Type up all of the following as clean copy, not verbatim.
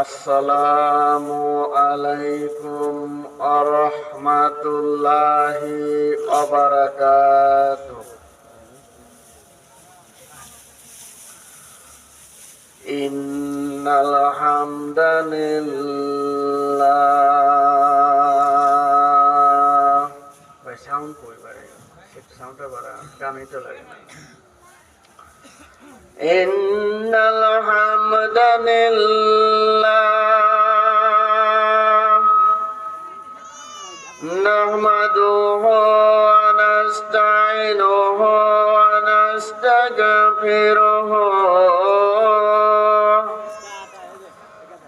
আসসালামু আলাইকুম ওয়া রাহমাতুল্লাহি ওয়া বারাকাতুহু। ইন্নাল হামদালিল্লাহ। ভাই সাউন্ড কইবারে সাউন্ডটা বাড়া গানে তো লাগে না। ইন্নাল হামদালিল্লাহ নাহমাদুহু ওয়া নাস্তাঈনুহু ওয়া নাস্তাগফিরুহু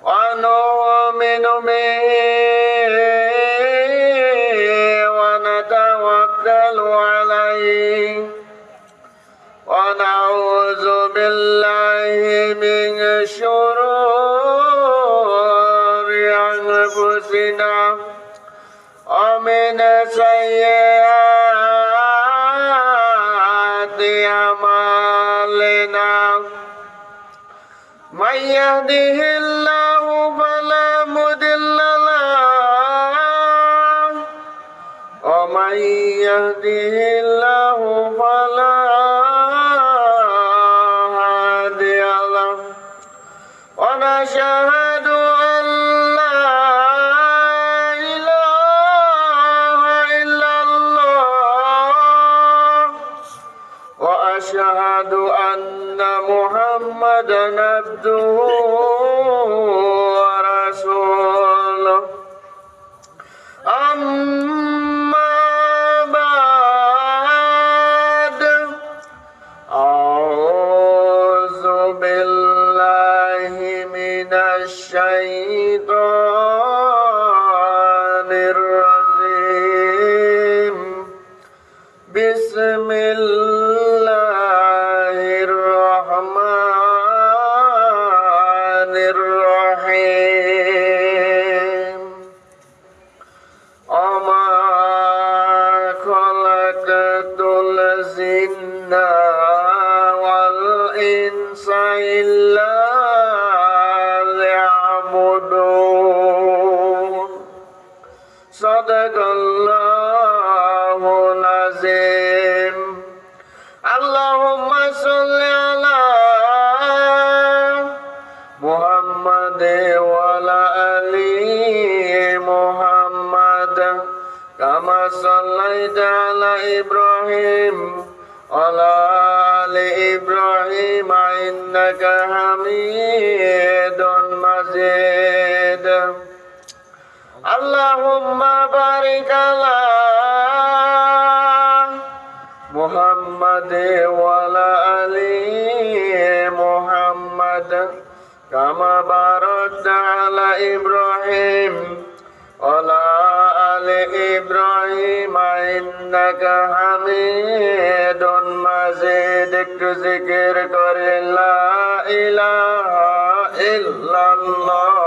ওয়া নু'মিnu বিহি ওয়া নাতাওয়াক্কালু আলাইহি ওয়া নাউযু বিল্লাহি মিন শুরুরি আনফুসিনা ওয়া মিন সাইয়্যাতি আমালিনা। মান ইয়াহদিহিল্লাহু ফালা মুদিল্লা লাহু ওয়া মান ইয়াহদিহিল্লাহু ফালা হাদিয়া লাহু। ওয়া নাশহাদু আন লা ইলাহা ইল্লাল্লাহ ওয়া আশহাদু আন্না মুহাম্মাদান আবদুহু ওয়া রাসূলুহু। আম্মা বা'দ, আউযু বিল্লাহি মিনাশ শাইতানির রাজীম। বিসমিল্লাহির রহমানির রহিম। ওমা খালাকাতুল জিন্না ওয়াল ইনসা ইল্লা লিয়াবুদুন। সাদাকাল্লাহুল আযীম। আল্লাহুম্মা সাল্লি আলা মুহাম্মাদ ওয়া আলা আলি মুহাম্মাদ কামা সাল্লাইতা আলা ইব্রাহিম ওয়া আলা আলি ইব্রাহিম ইন্নাকা হামিদুন মাজিদ। আল্লাহুম্মা বারিক আলা মুহাম্মাদ ওয়া আলা আলি মুহাম্মাদ কামা বারাকতা আলা ইব্রাহিম ওয়া আলা আলি ইব্রাহিম ইন্নাকা হামিদুন মাজিদ। একটু জিকির করে লা ইলাহা ইল্লাল্লাহ,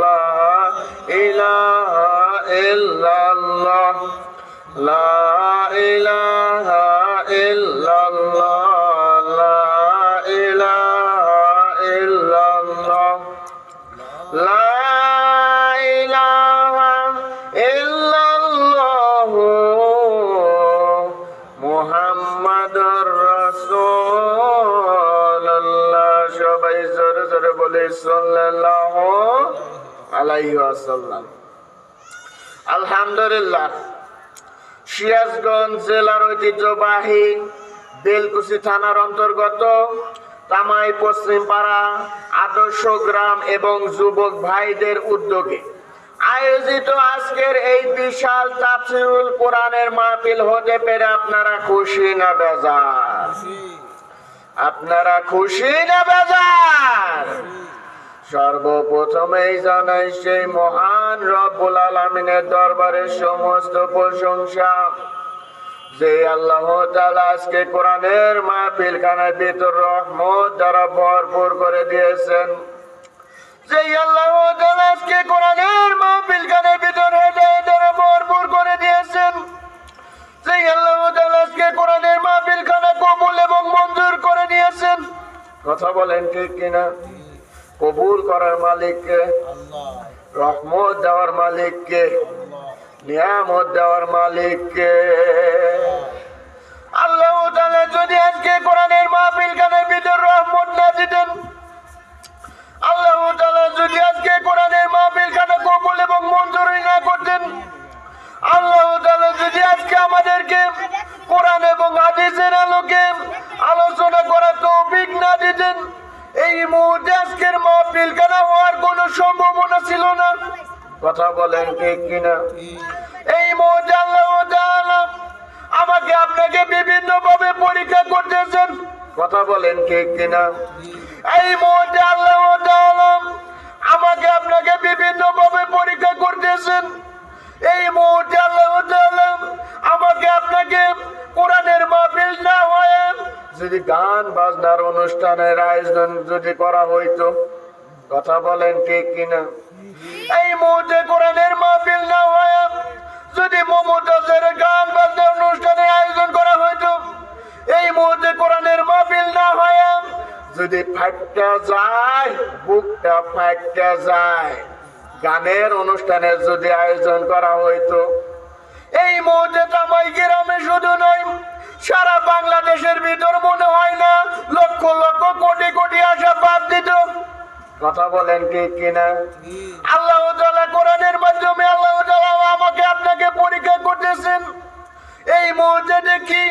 লা ইলাহা ইল্লাল্লাহ, লা ইলাহা ইল্লাল্লাহ, লা ইলাহা ইল্লাল্লাহ, লা ইলাহা ইল্লাল্লাহ মুহাম্মাদুর রাসূলুল্লাহ। সবাই জোরে জোরে বলে সাল্লাল্লাহু আলাইহি ওয়াসাল্লাম। আলহামদুলিল্লাহ, সিরাজগঞ্জ জেলার ঐতিহ্যবাহী বেলকুচি থানার অন্তর্গত তামাই পশ্চিম পাড়া আদর্শ গ্রাম এবং যুবক ভাইদের উদ্যোগে আয়োজিত আজকের এই বিশাল তাফসীরুল কোরআনের মাহফিল হতে পেরে আপনারা খুশি না বেজার? আপনারা খুশি না বেজার? সর্বপ্রথমেই জানাই সেই মহান রব্বুল আলামিনের দরবারে সমস্ত প্রশংসা, যে আল্লাহ তাআলা আজকে কোরআনের মাহফিল খানার ভিতর রহমত দ্বারা ভরপুর করে দিয়েছেন। যে আল্লাহ তাআলা আজকে কোরআনের মাহফিল খানার ভিতর হেদায়েত দ্বারা ভরপুর করে দিয়েছেন। যে আল্লাহ তাআলা আজকে কোরআনের মাহফিল খানা কবুল এবং মঞ্জুর করে নিয়েছেন। কথা বলেন ঠিক কিনা? কবুল করার মালিক কে? রহমত দেওয়ার মালিক কে? নিয়ামত দেওয়ার মালিক কে? আল্লাহ তাআলা যদি আজকে কোরআনের মাহফিল খানার ভিতর রহমত না দিতেন, আল্লাহ তাআলা যদি আজকে কোরআনের মাহফিল খানা কবুল এবং মঞ্জুরি না করতেন, আল্লাহ তাআলা যদি আজকে আমাদেরকে কোরআন এবং হাদিসের আলোকে আলোচনা করার তৌফিক না দিতেন, এই মুহূর্তে আজকের মাহফিল খানা হওয়ার কোনো সম্ভাবনা ছিল না। কথা বলেন ঠিক কিনা? এই মুহূর্তে আল্লাহ তাআলা আমাকে আপনাকে বিভিন্ন ভাবে পরীক্ষা করতেছেন। কথা বলেন ঠিক কিনা? এই মুহূর্তে আল্লাহ তাআলা আমাকে আপনাকে বিভিন্ন ভাবে পরীক্ষা করতেছেন। এই মুহূর্তে আল্লাহ তাআলা আমাকে আপনাকে কোরআনের মাহফিল না হয়ে যদি গান বাজনার অনুষ্ঠানের আয়োজন যদি করা হইতো, কথা বলেন ঠিক কিনা? এই মুহূর্তে কোরআনের মাহফিল না হয়ে যদি মমতাজের গান বাজনার অনুষ্ঠানের আয়োজন করা হইতো, এই মুহূর্তে কোরআনের মাহফিল না হয়ে যদি ফাইটটা যায়, বুকটা ফাইটটা যায়, গানের অনুষ্ঠানের যদি আয়োজন করা হইতো, এই মুহূর্তে তামাই গ্রামে শুধু নয় সারা বাংলাদেশের ভিতর মনে হয় না লক্ষ লক্ষ কোটি কোটি আশাবাদ দিত। কথা বলেন ঠিক কিনা? আল্লাহ তাআলা কোরআনের মাধ্যমে আল্লাহ তাআলা আমাকে আপনাকে পরীক্ষা করতেছেন। এই মুহূর্তে দেখি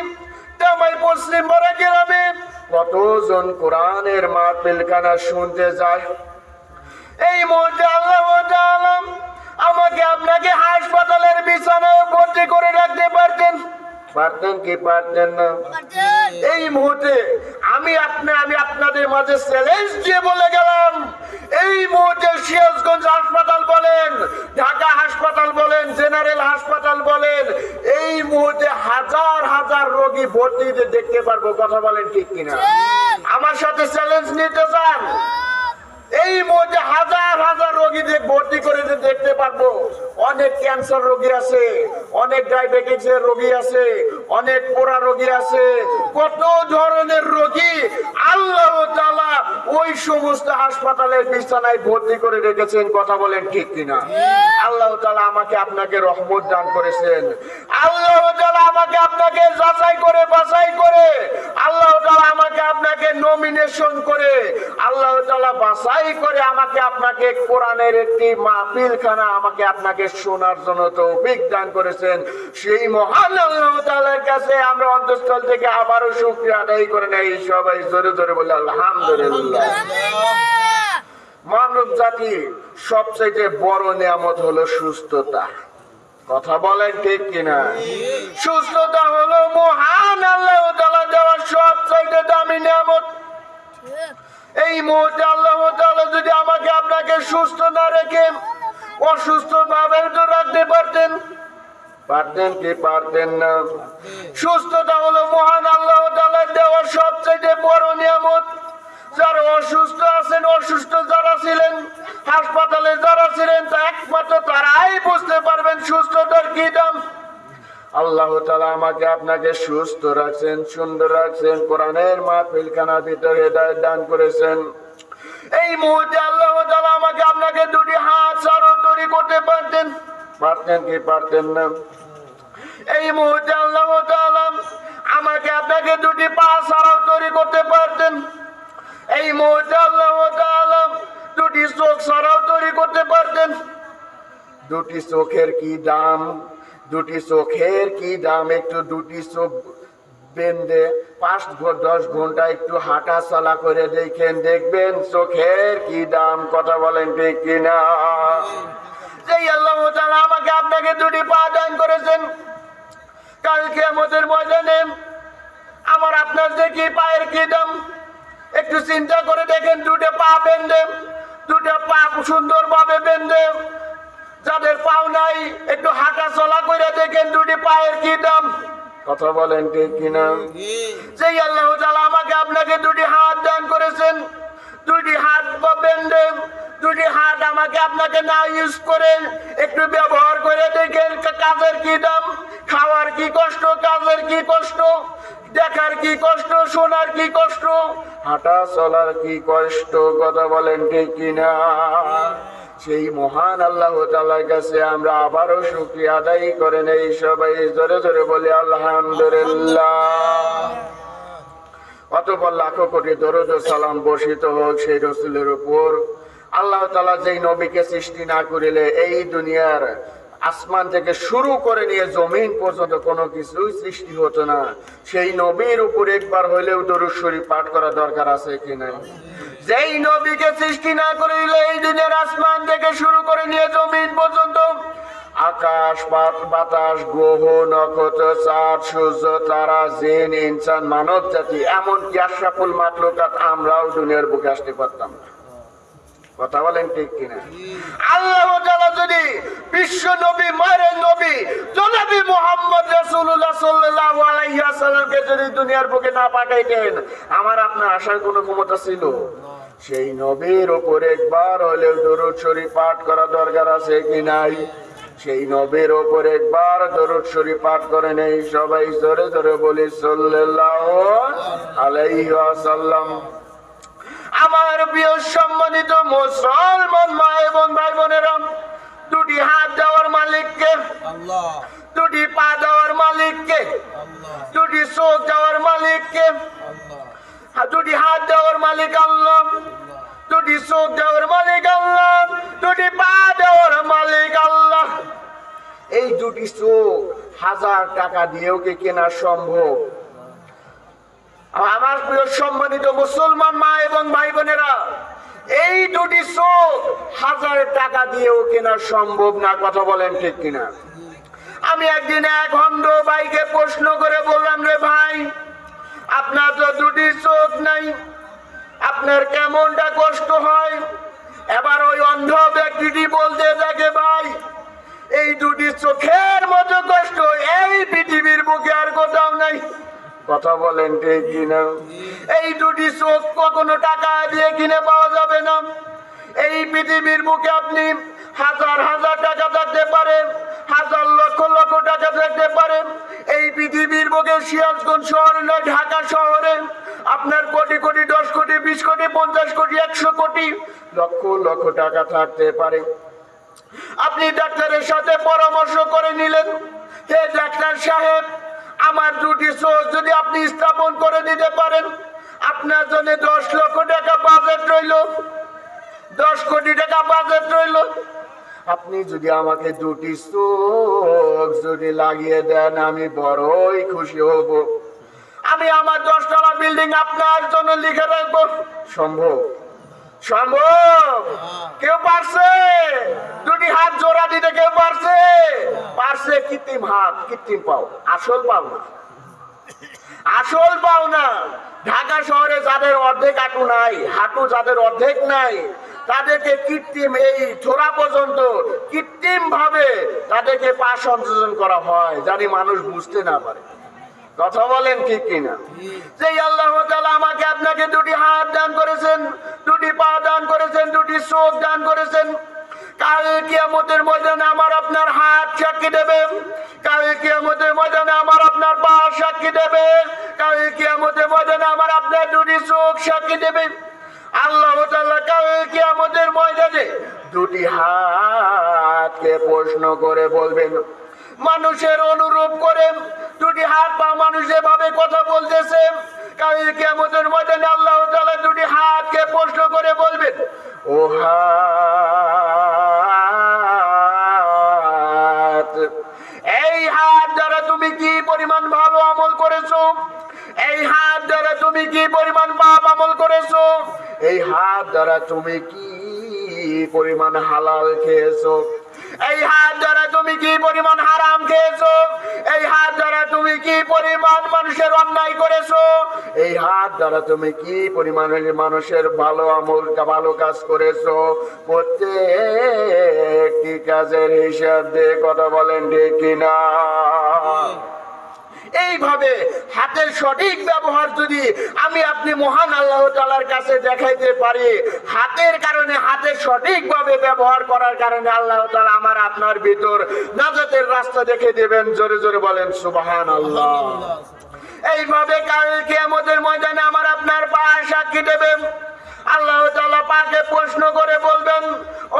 তামাই পশ্চিম পাড়া গ্রামে কতজন কোরআনের মাহফিল খানা শুনতে যায়। এই মুহূর্তে আল্লাহ তাআলা আমাকে আপনাকে হাসপাতালের বিছানায় ভর্তি করে রাখতে পারতেন। পারতেন কি পারতেন না? এই মুহূর্তে আমি আপনাদের মাঝে চ্যালেঞ্জ দিয়ে বলে গেলাম, এই মুহূর্তে সিরাজগঞ্জ হাসপাতাল বলেন, ঢাকা হাসপাতাল বলেন, জেনারেল হাসপাতাল বলেন, এই মুহূর্তে হাজার হাজার রোগী ভর্তি দেখতে পারবো। কথা বলেন ঠিক কিনা? আমার সাথে চ্যালেঞ্জ নিতে চান? এই মুহূর্তে হাজার হাজার রোগী ভর্তি করে দেখতে পারবো। অনেক ক্যান্সার রোগী আছে, অনেক ডায়াবেটিসের রোগী আছে, অনেক পোড়া রোগী আছে, কত ধরনের রোগী আল্লাহ তাআলা ওই সমস্ত হাসপাতালের বিছানায় ভর্তি করে রেখেছেন। কথা বলেন ঠিক কিনা? আল্লাহ তাআলা আমাকে আপনাকে রহমত দান করেছেন। আল্লাহ তাআলা আমাকে আপনাকে যাচাই করে বাছাই করে, আল্লাহ তাআলা আমাকে আপনাকে নমিনেশন করে, আল্লাহ তাআলা বাছাই করে আমাকে আপনাকে কোরআনের একটি মাহফিল খানা আমাকে আপনাকে শোনার জন্য তৌফিক দান করেছেন। সেই মহান আল্লাহ তাআলার কাছে আমরা অন্তঃস্থল থেকে আবারও শুকরিয়া আদায় করে নেই। সবাই জোরে জোরে বলে আলহামদুলিল্লাহ। মানব জাতির সবচেয়ে বড় নিয়ামত হলো সুস্থতা। কথা বলেন ঠিক কিনা? সুস্থতা হলো মহান আল্লাহ তাআলা দেওয়া সবচেয়ে দামি নিয়ামত। এই মুহূর্তে আল্লাহ তাআলা যদি আমাকে আপনাকে সুস্থ না রেখে অসুস্থ ভাবে তো রাখতে পারতেন, পারতেন কি পারতেন না? সুস্থতা হলো মহান আল্লাহ তাআলার দেওয়া সবচেয়ে বড় নিয়ামত। যারা অসুস্থ আছেন, অসুস্থ যারা ছিলেন, হাসপাতালে যারা ছিলেন, তা একমাত্র তারাই বুঝতে পারবেন সুস্থতার কি দাম। আল্লাহ তাআলা আমাকে আপনাকে সুস্থ রাখছেন, সুন্দর রাখছেন, কোরআনের মাহফিল খানার ভিতরে হেদায়েত দান করেছেন। এই মুহূর্তে আল্লাহ তাআলা আমাকে আপনাকে দুটি হাত ছাড়ো তৈরি করতে পারতেন, পারতেন কি পারতেন না? এই মুহূর্তে আল্লাহ তাআলা আমাকে আপনাকে দুটি পা ছাড়াও তৈরি করতে পারতেন। এই মুহূর্তে আল্লাহ তাআলা দুটি চোখ ছাড়াও তৈরি করতে পারতেন। দুটি চোখের কি দাম, দুটি চোখের কি দাম! একটু দুটি চোখ বেঁধে 5-10 ঘন্টা একটু হাঁটা চলা করে দেখেন, দেখবেন চোখের কি দাম। কথা বলেন ঠিক কিনা? এই আল্লাহ তাআলা আমাকে আপনাকে দুটি পা দান করেছেন। কাল কিয়ামতের ময়দানে আমার আপনার যে কি পায়ের কি দাম একটু চিন্তা করে দেখেন। দুটো পা বেঁধে, দুটো পা সুন্দরভাবে বেঁধে, যাদের পাও নাই একটু হাঁটা চলা করে দেখেন দুটি পায়ের কি দাম। কথা বলেন ঠিক কিনা? সেই আল্লাহ তাআলা আমাকে আপনাকে দুটি হাত দান করেছেন। দুটি হাত বেঁধে, দুটি হাত আমাকে আপনাকে না ইউজ করে একটু ব্যবহার করে দেখেন কাজের কি দাম। খাওয়ার কি কষ্ট, কাজের কি কষ্ট, দেখার কি কষ্ট, শোনার কি কষ্ট, হাঁটা চলার কি কষ্ট, কথা বলেন ঠিক কিনা? সেই মহান আল্লাহ তাআলার কাছে আমরা আবারও শুকরিয়া আদায় করেন। এই সবাই জোরে জোরে বলি আলহামদুলিল্লাহ। অতঃপর লাখো কোটি দরুদ ও সালাম বর্ষিত হোক সেই রাসূলের উপর। আল্লাহ তাআলা যেই নবীকে সৃষ্টি না করিলে এই দুনিয়ার আসমান থেকে শুরু করে নিয়ে জমিন পর্যন্ত কোনো কিছুই সৃষ্টি হতো না। সেই নবীর উপর একবার হইলেও দরুদ শরীফ পাঠ করা দরকার আছে কি নাই? যেই নবীকে সৃষ্টি না করিলে এই দুনিয়ার আসমান থেকে শুরু করে নিয়ে জমিন পর্যন্ত আকাশ বাতাস গ্রহ নক্ষত্র চাঁদ সূর্য তারা জিন ইনসান মানব জাতি এমনকি আশরাফুল মাখলুকাত আমরাও দুনিয়ার বুকে আসতে পারতাম না। কথা বলেন ঠিক কিনা? আল্লাহ তাআলা যদি বিশ্ব নবী মায়ের নবী জনাবি মুহাম্মদ রাসূলুল্লাহ সাল্লাল্লাহু আলাইহি ওয়াসাল্লামকে যদি দুনিয়ার বুকে না পাঠাইতেন আমার আপনার আসার কোনো ক্ষমতা ছিল? সেই নবীর উপর একবার হলেও দরুদ শরীফ পাঠ করা দরকার আছে কি নাই? সেই নবীর উপর একবার দরুদ শরীফ পাঠ করেন। এই সবাই জোরে জোরে বলি সাল্লাল্লাহু আলাইহি ওয়াসাল্লাম। আমার প্রিয় সম্মানিত মুসলমান মা এবং ভাই বোনেরা, দুটি হাত দেওয়ার মালিককে আল্লাহ, দুটি পা দেওয়ার মালিককে আল্লাহ, দুটি চোখ দেওয়ার মালিককে আল্লাহ, দুটি হাত দেওয়ার মালিক আল্লাহ, দুটি চোখ দেওয়ার মালিক আল্লাহ, দুটি পা দেওয়ার মালিক আল্লাহ। এই দুটি চোখ 1000 টাকা দিয়েও কি কেনা সম্ভব? আমার প্রিয় সম্মানিত মুসলমান মা এবং ভাই বোনেরা, এই দুটি চোখ 1000 টাকা দিয়েও কেনা সম্ভব না। কথা বলেন ঠিক কিনা? আমি একদিন এক অন্ধ ভাইকে প্রশ্ন করে বললাম, রে ভাই আপনার তো দুটি চোখ নাই, আপনার কেমনটা কষ্ট হয়? এবার ওই অন্ধ ব্যক্তিটি বলতে থাকে, ভাই এই দুটি চোখের মতো কষ্ট এই পৃথিবীর বুকে আর কোথাও নাই। কথা বলেন ঠিক কিনা? এই দুটি চোখ কখনো টাকা দিয়ে কিনে পাওয়া যাবে না। এই পৃথিবীর বুকে আপনি হাজার হাজার টাকা থাকতে পারে, হাজার লক্ষ লক্ষ টাকা থাকতে পারে। এই পৃথিবীর বুকে সিরাজগঞ্জ শহরে নয় ঢাকা শহরে আপনার কোটি কোটি 10 কোটি 20 কোটি 50 কোটি 100 কোটি লক্ষ লক্ষ টাকা থাকতে পারে। আপনি ডাক্তারের সাথে পরামর্শ করে নিলেন, হে ডাক্তার সাহেব আমার দুটি চোখ যদি আপনি স্থাপন করে দিতে পারেন আপনার জন্য 10 লক্ষ টাকা বাজেট রইল, 10 কোটি টাকা বাজেট রইল। আপনি যদি আমাকে দুটি চোখ যদি লাগিয়ে দেন আমি বড়ই খুশি হব। আমি আমার 10 তলা বিল্ডিং আপনার জন্য লিখে রাখবো। সম্ভব? সম্ভব? কেউ পারছে? দুটি হাত জোড়া দিতে কেউ পারছে? পারছে কৃত্রিম হাত কৃত্রিম পাও, আসল পাও না। আসল পাও না। ঢাকা শহরে যাদের অর্ধেক হাঁটু নাই, হাঁটু যাদের অর্ধেক নাই তাদেরকে কৃত্রিম এই ছোড়া পর্যন্ত কৃত্রিম ভাবে তাদেরকে পা সংযোজন করা হয় জানি মানুষ বুঝতে না পারে। কথা বলেন ঠিক কিনা? যে আল্লাহ তাআলা আমাকে আপনাকে দুটি হাত দান করেছেন, দুটি পা দান করেছেন, দুটি চোখ দান করেছেন, কাল কিয়ামতের ময়দানে আমার আপনার হাত সাক্ষী দেবে, কাল কিয়ামতের ময়দানে আমার আপনার পা সাক্ষী দেবে, কাল কিয়ামতের ময়দানে আমার আপনার দুটি চোখ সাক্ষী দেবে। আল্লাহ তাআলা কাল কিয়ামতের ময়দানে দুটি হাতকে প্রশ্ন করে বলবেন, মানুষের অনুরূপ করে দুটি হাত পা মানুষ যেভাবে কথা বলতেছে কাল কিয়ামতের ময়দানে আল্লাহ তাআলা দুটি হাতকে প্রশ্ন করে বলবেন, ও হাত, এই হাত দ্বারা তুমি কি পরিমাণ ভালো আমল করেছো? এই হাত দ্বারা তুমি কি পরিমাণ পাপ আমল করেছো? এই হাত দ্বারা তুমি কি পরিমাণ হালাল খেয়েছো? এই হাত দ্বারা তুমি কি পরিমাণ হারাম খেয়েছো? এই হাত দ্বারা তুমি কি পরিমাণ মানুষের অন্যায় করেছো? এই হাত দ্বারা তুমি কি পরিমাণের মানুষের ভালো আমল ভালো কাজ করেছো? প্রত্যেকটি কাজের হিসাব দিয়ে কথা বলেন ঠিক কিনা? এইভাবে হাতের সঠিক ব্যবহার যদি আমি আপনি মহান আল্লাহ তাআলার কাছে দেখাইতে পারি, হাতের কারণে হাতের সঠিকভাবে ব্যবহার করার কারণে আল্লাহ তাআলা আমার আপনার ভিতর নাজাতের রাস্তা দেখে দেবেন। জোরে জোরে বলেন সুবহানাল্লাহ। এইভাবে কাল কিয়ামতের ময়দানে আমার আপনার পা সাক্ষী দেবে। আল্লাহ তাআলা পাকে প্রশ্ন করে বলবেন,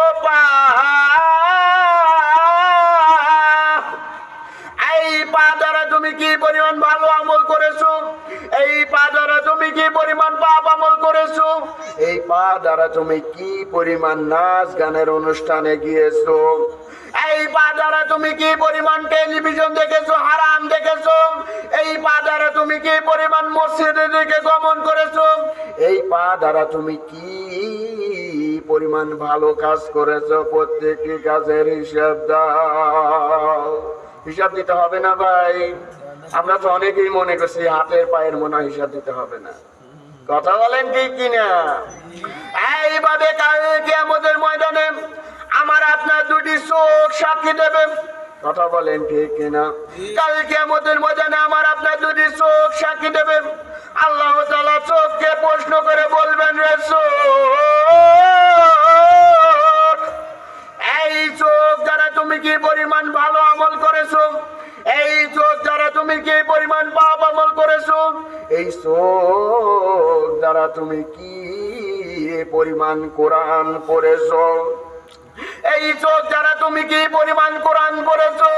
ও পা, এই পা দ্বারা তুমি কি পরিমাণ ভালো আমল করেছো? এই পা দ্বারা তুমি কি পরিমাণ পাপ আমল করেছো? এই পা দ্বারা তুমি কি পরিমাণ নাচ গানের অনুষ্ঠানে গিয়েছো? এই পা দ্বারা তুমি কি পরিমাণ টেলিভিশন দেখেছো, হারাম দেখেছো? এই পা দ্বারা তুমি কি পরিমাণ মসজিদে দিকে গমন করেছো? এই পা দ্বারা তুমি কি পরিমাণ ভালো কাজ করেছো? প্রত্যেকটি কাজের হিসাব দাও। হিসাব দিতে হবে না ভাই? আমরা তো অনেকেই মনে করছি হাতের পায়ের মনে হিসাব দিতে হবে না। কথা বলেন ঠিক কিনা? এইভাবে কাল কিয়ামতের ময়দানে আমার আপনার দুটি চোখ সাক্ষী দেবে। কথা বলেন ঠিক কিনা? কাল কিয়ামতের ময়দানে আমার আপনার দুটি চোখ সাক্ষী দেবে। আল্লাহ তাআলা চোখকে প্রশ্ন করে বলবেন, রে চোখ, এই চোখ দ্বারা তুমি কি পরিমাণ ভালো আমল করেছো? এই চোখ দ্বারা তুমি কি পরিমাণ পাপ আমল করেছো? এই চোখ দ্বারা তুমি কি পরিমাণ কোরআন পড়েছো? এই চোখ দ্বারা তুমি কি পরিমাণ কোরআন পড়েছো?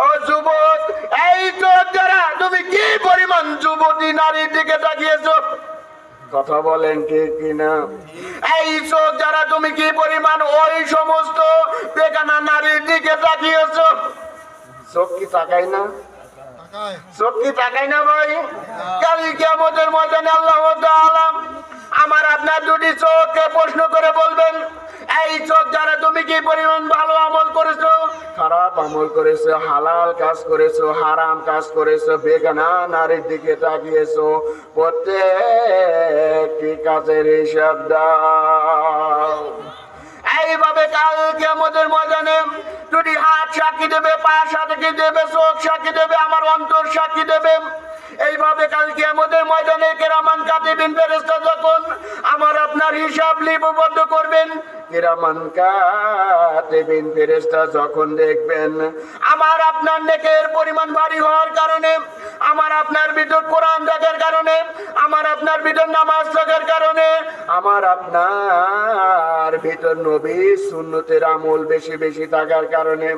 ও যুবক, এই চোখ দ্বারা তুমি কি পরিমাণ যুবতী নারীর দিকে তাকিয়েছো? কথা বলেন ঠিক কিনা? এই চোখ দ্বারা তুমি কি পরিমাণ ওই সমস্ত বেগানা নারীর দিকে তাকিয়েছো? চোখ কি তাকায় না? চোখ কি তাকায় না ভাই? কাল কিয়ামতের ময়দানে আল্লাহ তাআলা আমার আপনার দুটি চোখকে প্রশ্ন করে বলবেন, এই চোখ দ্বারা তুমি কি পরিমাণ ভালো আমল করেছো, খারাপ আমল করেছো, হালাল কাজ করেছো, হারাম কাজ করেছো, বেগানা নারীর দিকে তাকিয়েছো? প্রত্যেকটি কাজের হিসাব দাও। এইভাবে কাল কিয়ামতের ময়দানে দুটি হাত সাক্ষী দেবে, পা সাক্ষী দেবে, চোখ সাক্ষী দেবে, আমার অন্তর সাক্ষী দেবে। এইভাবে কাল কিয়ামতের ময়দানে কিরামান কাতিবিন ফেরেশতা যখন আমার আপনার হিসাব লিপিবদ্ধ করবেন, কিরামান কাতিবিন ফেরেশতা যখন দেখবেন আমার আপনার নেকের পরিমাণ ভারী হওয়ার কারণে, আমার আপনার ভিতর কোরআন থাকার কারণে, আমার আপনার ভিতর নামাজ থাকার কারণে, আমার আপনার ভিতর নবী সুন্নতের আমল বেশি বেশি থাকার কারণে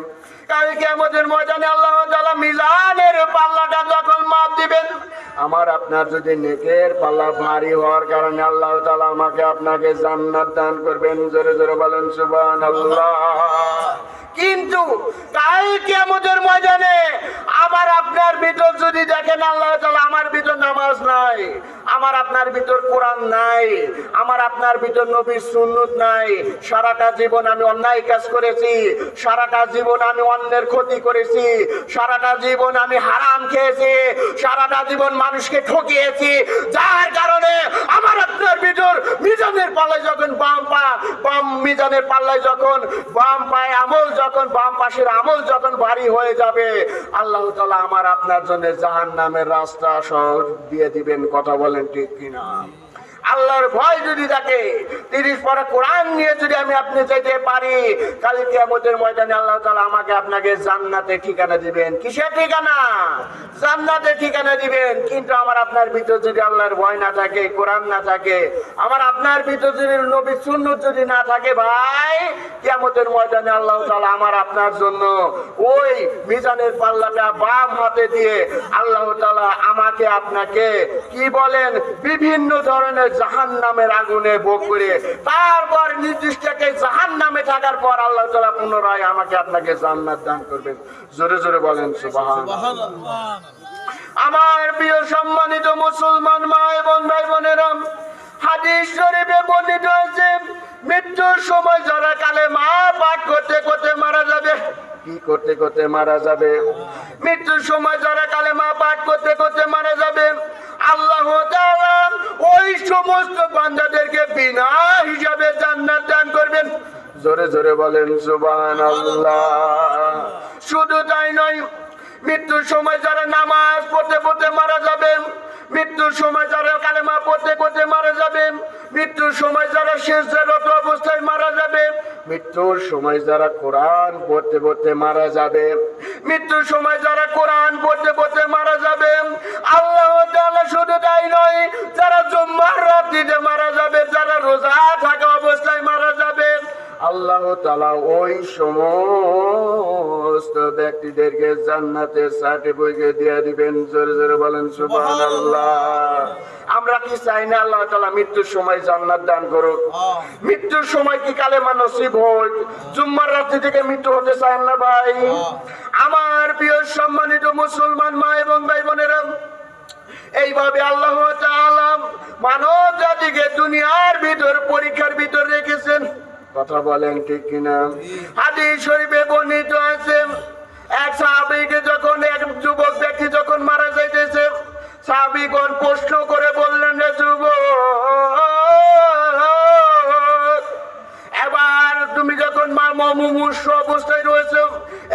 কাল কিয়ামতের ময়দানে আল্লাহ তাআলা মিজানের পাল্লাটা যখন মাপ দিবেন, আমার আপনার যদি নেকের পাল্লা ভারী হওয়ার কারণে আল্লাহ তাআলা আমাকে আপনাকে জান্নাত দান করবেন। জোরে জোরে বলেন সুবহানাল্লাহ। কিন্তু কাল কিয়ামতের ময়দানে আমার আপনার ভিতর যদি দেখেন আল্লাহ তাআলা আমার ভিতর নামাজ নাই, আমার আপনার ভিতর কোরআন নাই, আমার আপনার ভিতর নবীর সুন্নাত নাই, সারাটা জীবন আমি অন্যায় কাজ করেছি, সারাটা জীবন আমি অন্যের ক্ষতি করেছি, সারাটা জীবন আমি হারাম খেয়েছি, সারাটা জীবন মানুষকে ঠকিয়েছি, যার কারণে আমার আপনার ভিতর মিজানের পাল্লায় যখন মিজানের পাল্লায় যখন বাম পায়ে আমল, যখন বাম পাশের আমল যখন ভারী হয়ে যাবে, আল্লাহ তাআলা আমার আপনার জন্য জাহান্নামের রাস্তা সহজ দিয়ে দিবেন। কথা বলেন ঠিক কিনা? আল্লাহর ভয় যদি থাকে, 30 পারা কোরআন নিয়ে যদি আমি আপনি যেতে পারি, কাল কিয়ামতের ময়দানে আল্লাহ তাআলা আমাকে আপনাকে জান্নাতে ঠিকানা দিবেন। কিসের ঠিকানা? জান্নাতে ঠিকানা দিবেন। কিন্তু আমার আপনার ভিতর যদি আল্লাহর ভয় না থাকে, কোরআন না থাকে, আমার আপনার ভিতর যদি নবীর সুন্নাত যদি না থাকে, ভাই কিয়ামতের ময়দানে আল্লাহ তাআলা আমার আপনার জন্য ওই মিজানের পাল্লাটা বাম হাতে দিয়ে আল্লাহ তাআলা আমাকে আপনাকে কি বলেন, বিভিন্ন ধরনের জাহান্নামের আগুনে ভোগ করে, তারপর নির্দিষ্ট জাহান্নামে থাকার পর আল্লাহ তাআলা পুনরায় আমাকে আপনাকে জান্নাত দান করবেন। জোরে জোরে বলেন সুবহানাল্লাহ। আমার প্রিয় সম্মানিত মুসলমান মা এবং ভাই বোনেরা, হাদিস শরীফে বর্ণিত হয়েছে মৃত্যুর সময় যারা কালেমা পাঠ করতে করতে মারা যাবে। কি করতে করতে মারা যাবে? মৃত্যুর সময় যারা কালেমা পাঠ করতে করতে মারা যাবে, আল্লাহ তাআলা ওই সমস্ত বান্দাদেরকে বিনা হিসাবে জান্নাত দান করবেন। জোরে জোরে বলেন সুবহানাল্লাহ। শুধু তাই নয়, মৃত্যুর সময় যারা নামাজ পড়তে পড়তে মারা যাবে, মৃত্যুর সময় যারা কালেমা পড়তে পড়তে মারা যাবে, মৃত্যুর সময় যারা সিজদারত অবস্থায় মারা যাবে, মৃত্যুর সময় যারা কোরআন পড়তে পড়তে মারা যাবে, মৃত্যুর সময় যারা কোরআন পড়তে পড়তে মারা যাবে, আল্লাহ তাআলা শুধু তাই নয়, যারা জুম্মার রাত্রিতে মারা যাবে, যারা রোজা থাকা অবস্থায় মারা যাবে, আল্লাহ তাআলা ওই সমস্ত ব্যক্তিদেরকে জান্নাতের সার্টিফিকেট দিয়ে দিবেন। জোরে জোরে বলেন সুবহানাল্লাহ। আমরা কি চাই না আল্লাহ তাআলা মৃত্যুর সময় জান্নাত দান করুক? মৃত্যুর সময় কি কালেমা নসিব হোক? জুম্মার রাত্রি থেকে মৃত্যু হতে চান না ভাই? আমার প্রিয় সম্মানিত মুসলমান মা এবং ভাই বোনেরা, এইভাবে আল্লাহ তাআলা মানব জাতিকে দুনিয়ার ভিতর পরীক্ষার ভিতর রেখেছেন। কথা বলেন ঠিক কিনা? হাদিস শরীফে বর্ণিত আছে, এক সাহাবীকে যখন এক যুবক ব্যক্তি যখন মারা যাইতেছে, সাহাবীগণ প্রশ্ন করে বললেন, রে যুবক, এবার তুমি যখন মুমূর্ষু অবস্থায় রয়েছে,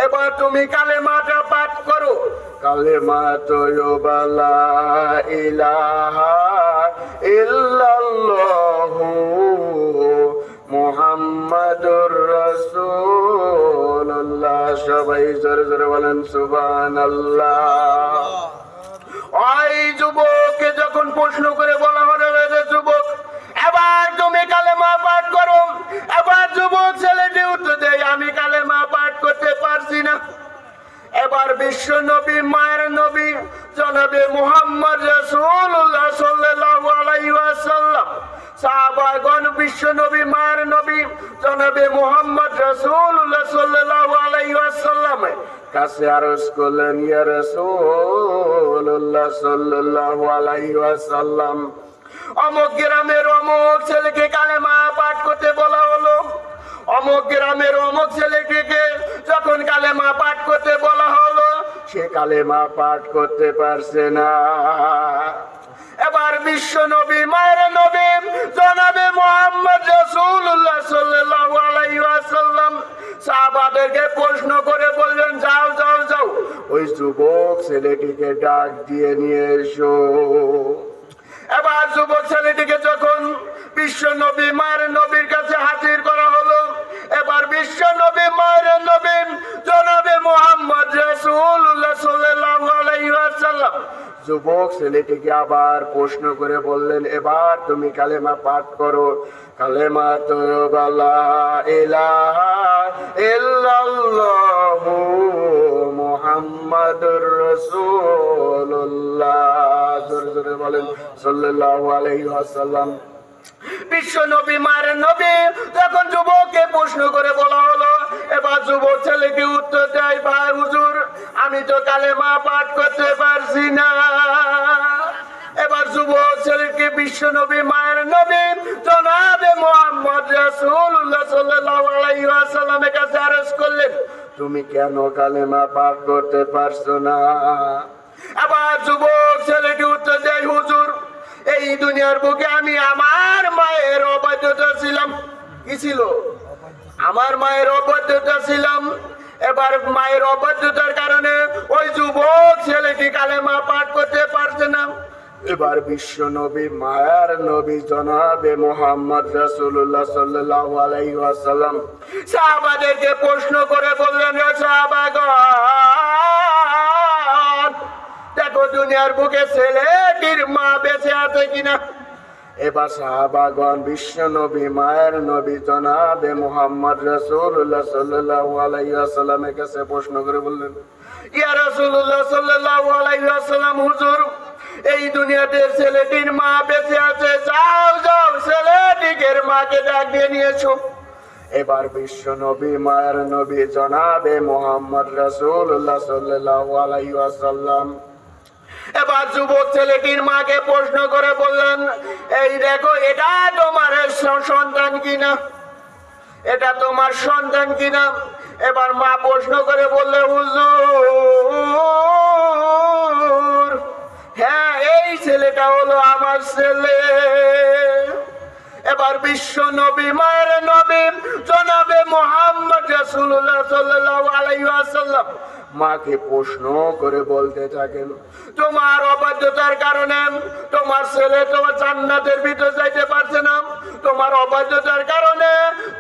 এবার তুমি কালেমাটা পাঠ করো। কালেমা তয়্যিবা লা ইলাহা ইল্লাল্লাহু মুহাম্মাদুর রাসূলুল্লাহ। সবাই জোরে জোরে বলেন সুবহানাল্লাহ। ওই যুবককে যখন প্রশ্ন করে বলা হলো, রে যুবক, এবার তুমি কালেমা পাঠ করো। এবার যুবক ছেলেটি উত্তর দেয়, আমি কালেমা পাঠ করতে পারছি না। এবার বিশ্ব নবী, মায়ের নবী জনাবে মুহাম্মদ রাসূলুল্লাহ সাল্লাল্লাহু আলাইহি ওয়াসাল্লাম, সাহাবাগণ বিশ্ব নবী, মায়ের নবী জনাবে মুহাম্মদ রাসূলুল্লাহ সাল্লাল্লাহু আলাইহি ওয়াসাল্লাম কাছে আরজ করলেন, ইয়া রাসূলুল্লাহ সাল্লাল্লাহু আলাইহি ওয়াসাল্লাম, অমুক গ্রামের অমুক ছেলেকে কালেমা পাঠ করতে বলা হলো। অমুক গ্রামের অমুক ছেলেটিকে যখন কালেমা পাঠ করতে বলা হলো, সে কালেমা পাঠ করতে পারছে না। এবার বিশ্ব নবী, মায়ের নবী জনাবে মুহাম্মদ রাসূলুল্লাহ সাল্লাল্লাহু আলাইহি ওয়াসাল্লাম সাহাবাদেরকে প্রশ্ন করে বললেন, যাও যাও যাও, ওই যুবক ছেলেটিকে ডাক দিয়ে নিয়ে এসো। এবার যুবক ছেলেটিকে যখন বিশ্ব নবী, মায়ের নবীর কাছে হাজির করা হলো, এবার বিশ্ব নবী, মায়ের নবী জনাবে মুহাম্মদ রাসূলুল্লাহ সাল্লাল্লাহু আলাইহি ওয়াসাল্লাম যুবক ছেলেটিকে আবার প্রশ্ন করে বললেন, এবার তুমি কালেমা পাঠ করো। কালেমা তয়্যিবা লা ইলাহা ইল্লাল্লাহু মুহাম্মাদুর রাসূলুল্লাহ। জোরে জোরে বলেন সাল্লাল্লাহু আলাইহি ওয়াসাল্লাম। বিশ্ব নবী, মায়ের নবী যখন যুবককে প্রশ্ন করে বলা হলো, এবার যুবক ছেলেকে উত্তর দেয়, ভাই হুজুর, আমি তো কালেমা পাঠ করতে পারছি না। এবার যুবক ছেলেকে বিশ্ব নবী, মায়ের নবী জনাবে মুহাম্মদ রাসূলুল্লাহ সাল্লাল্লাহু আলাইহি ওয়াসাল্লামের কাছে আরজ করলেন, তুমি কেন কালেমা পাঠ করতে পারছো না? আবার যুবক ছেলেটি উত্তর দেয়, হুজুর, এই দুনিয়ার বুকে আমি আমার মায়ের অবাধ্যতা ছিলাম। কি ছিল? আমার মায়ের অবাধ্যতা ছিলাম। এবার মায়ের অবাধ্যতার কারণে ওই যুবক ছেলেটি কালেমা পাঠ করতে পারছে না। এবার বিশ্ব নবী, মায়ার নবী জনাবে মুহাম্মদ রাসূলুল্লাহ সাল্লাল্লাহু আলাইহি ওয়াসাল্লাম সাহাবাদেরকে প্রশ্ন করে বললেন, হে সাহাবাগণ, দেখো দুনিয়ার বুকে ছেলেটির মা বেঁচে আছে কিনা। এবার সাহাবাগণ বিশ্ব নবী, মায়ের নবী জনাবে মুহাম্মদ রাসূলুল্লাহ সাল্লাল্লাহু আলাইহি ওয়াসাল্লামের কাছে প্রশ্ন করে বললেন, ইয়া রাসূলুল্লাহ সাল্লাল্লাহু আলাইহি ওয়াসাল্লাম, হুজুর, এই দুনিয়াতে ছেলেটির মা বেঁচে আছে, যাও যাও ছেলেটিকে মাকে ডাক দিয়ে নিয়ে এসো। এবার বিশ্ব নবী, মায়ের নবী জনাবে মুহাম্মদ রাসূলুল্লাহ সাল্লাল্লাহু আলাইহি ওয়াসাল্লাম এবার যুবক ছেলেটির মাকে প্রশ্ন করে বললেন, এই দেখো, এটা তোমার সন্তান কিনা? এটা তোমার সন্তান কিনা? এবার মা প্রশ্ন করে বললে, হুজুর, হ্যাঁ, এই ছেলেটা হলো আমার ছেলে। এবার বিশ্ব নবী, মায়ের নবী জনাবে মুহাম্মদ রাসূলুল্লাহ সাল্লাল্লাহু আলাইহি ওয়াসাল্লাম মাকে প্রশ্ন করে বলতে থাকেন, তোমার অবাধ্যতার কারণে তোমার ছেলে তোমার জান্নাতের ভিতরে যাইতে পারছে না। তোমার অবাধ্যতার কারণে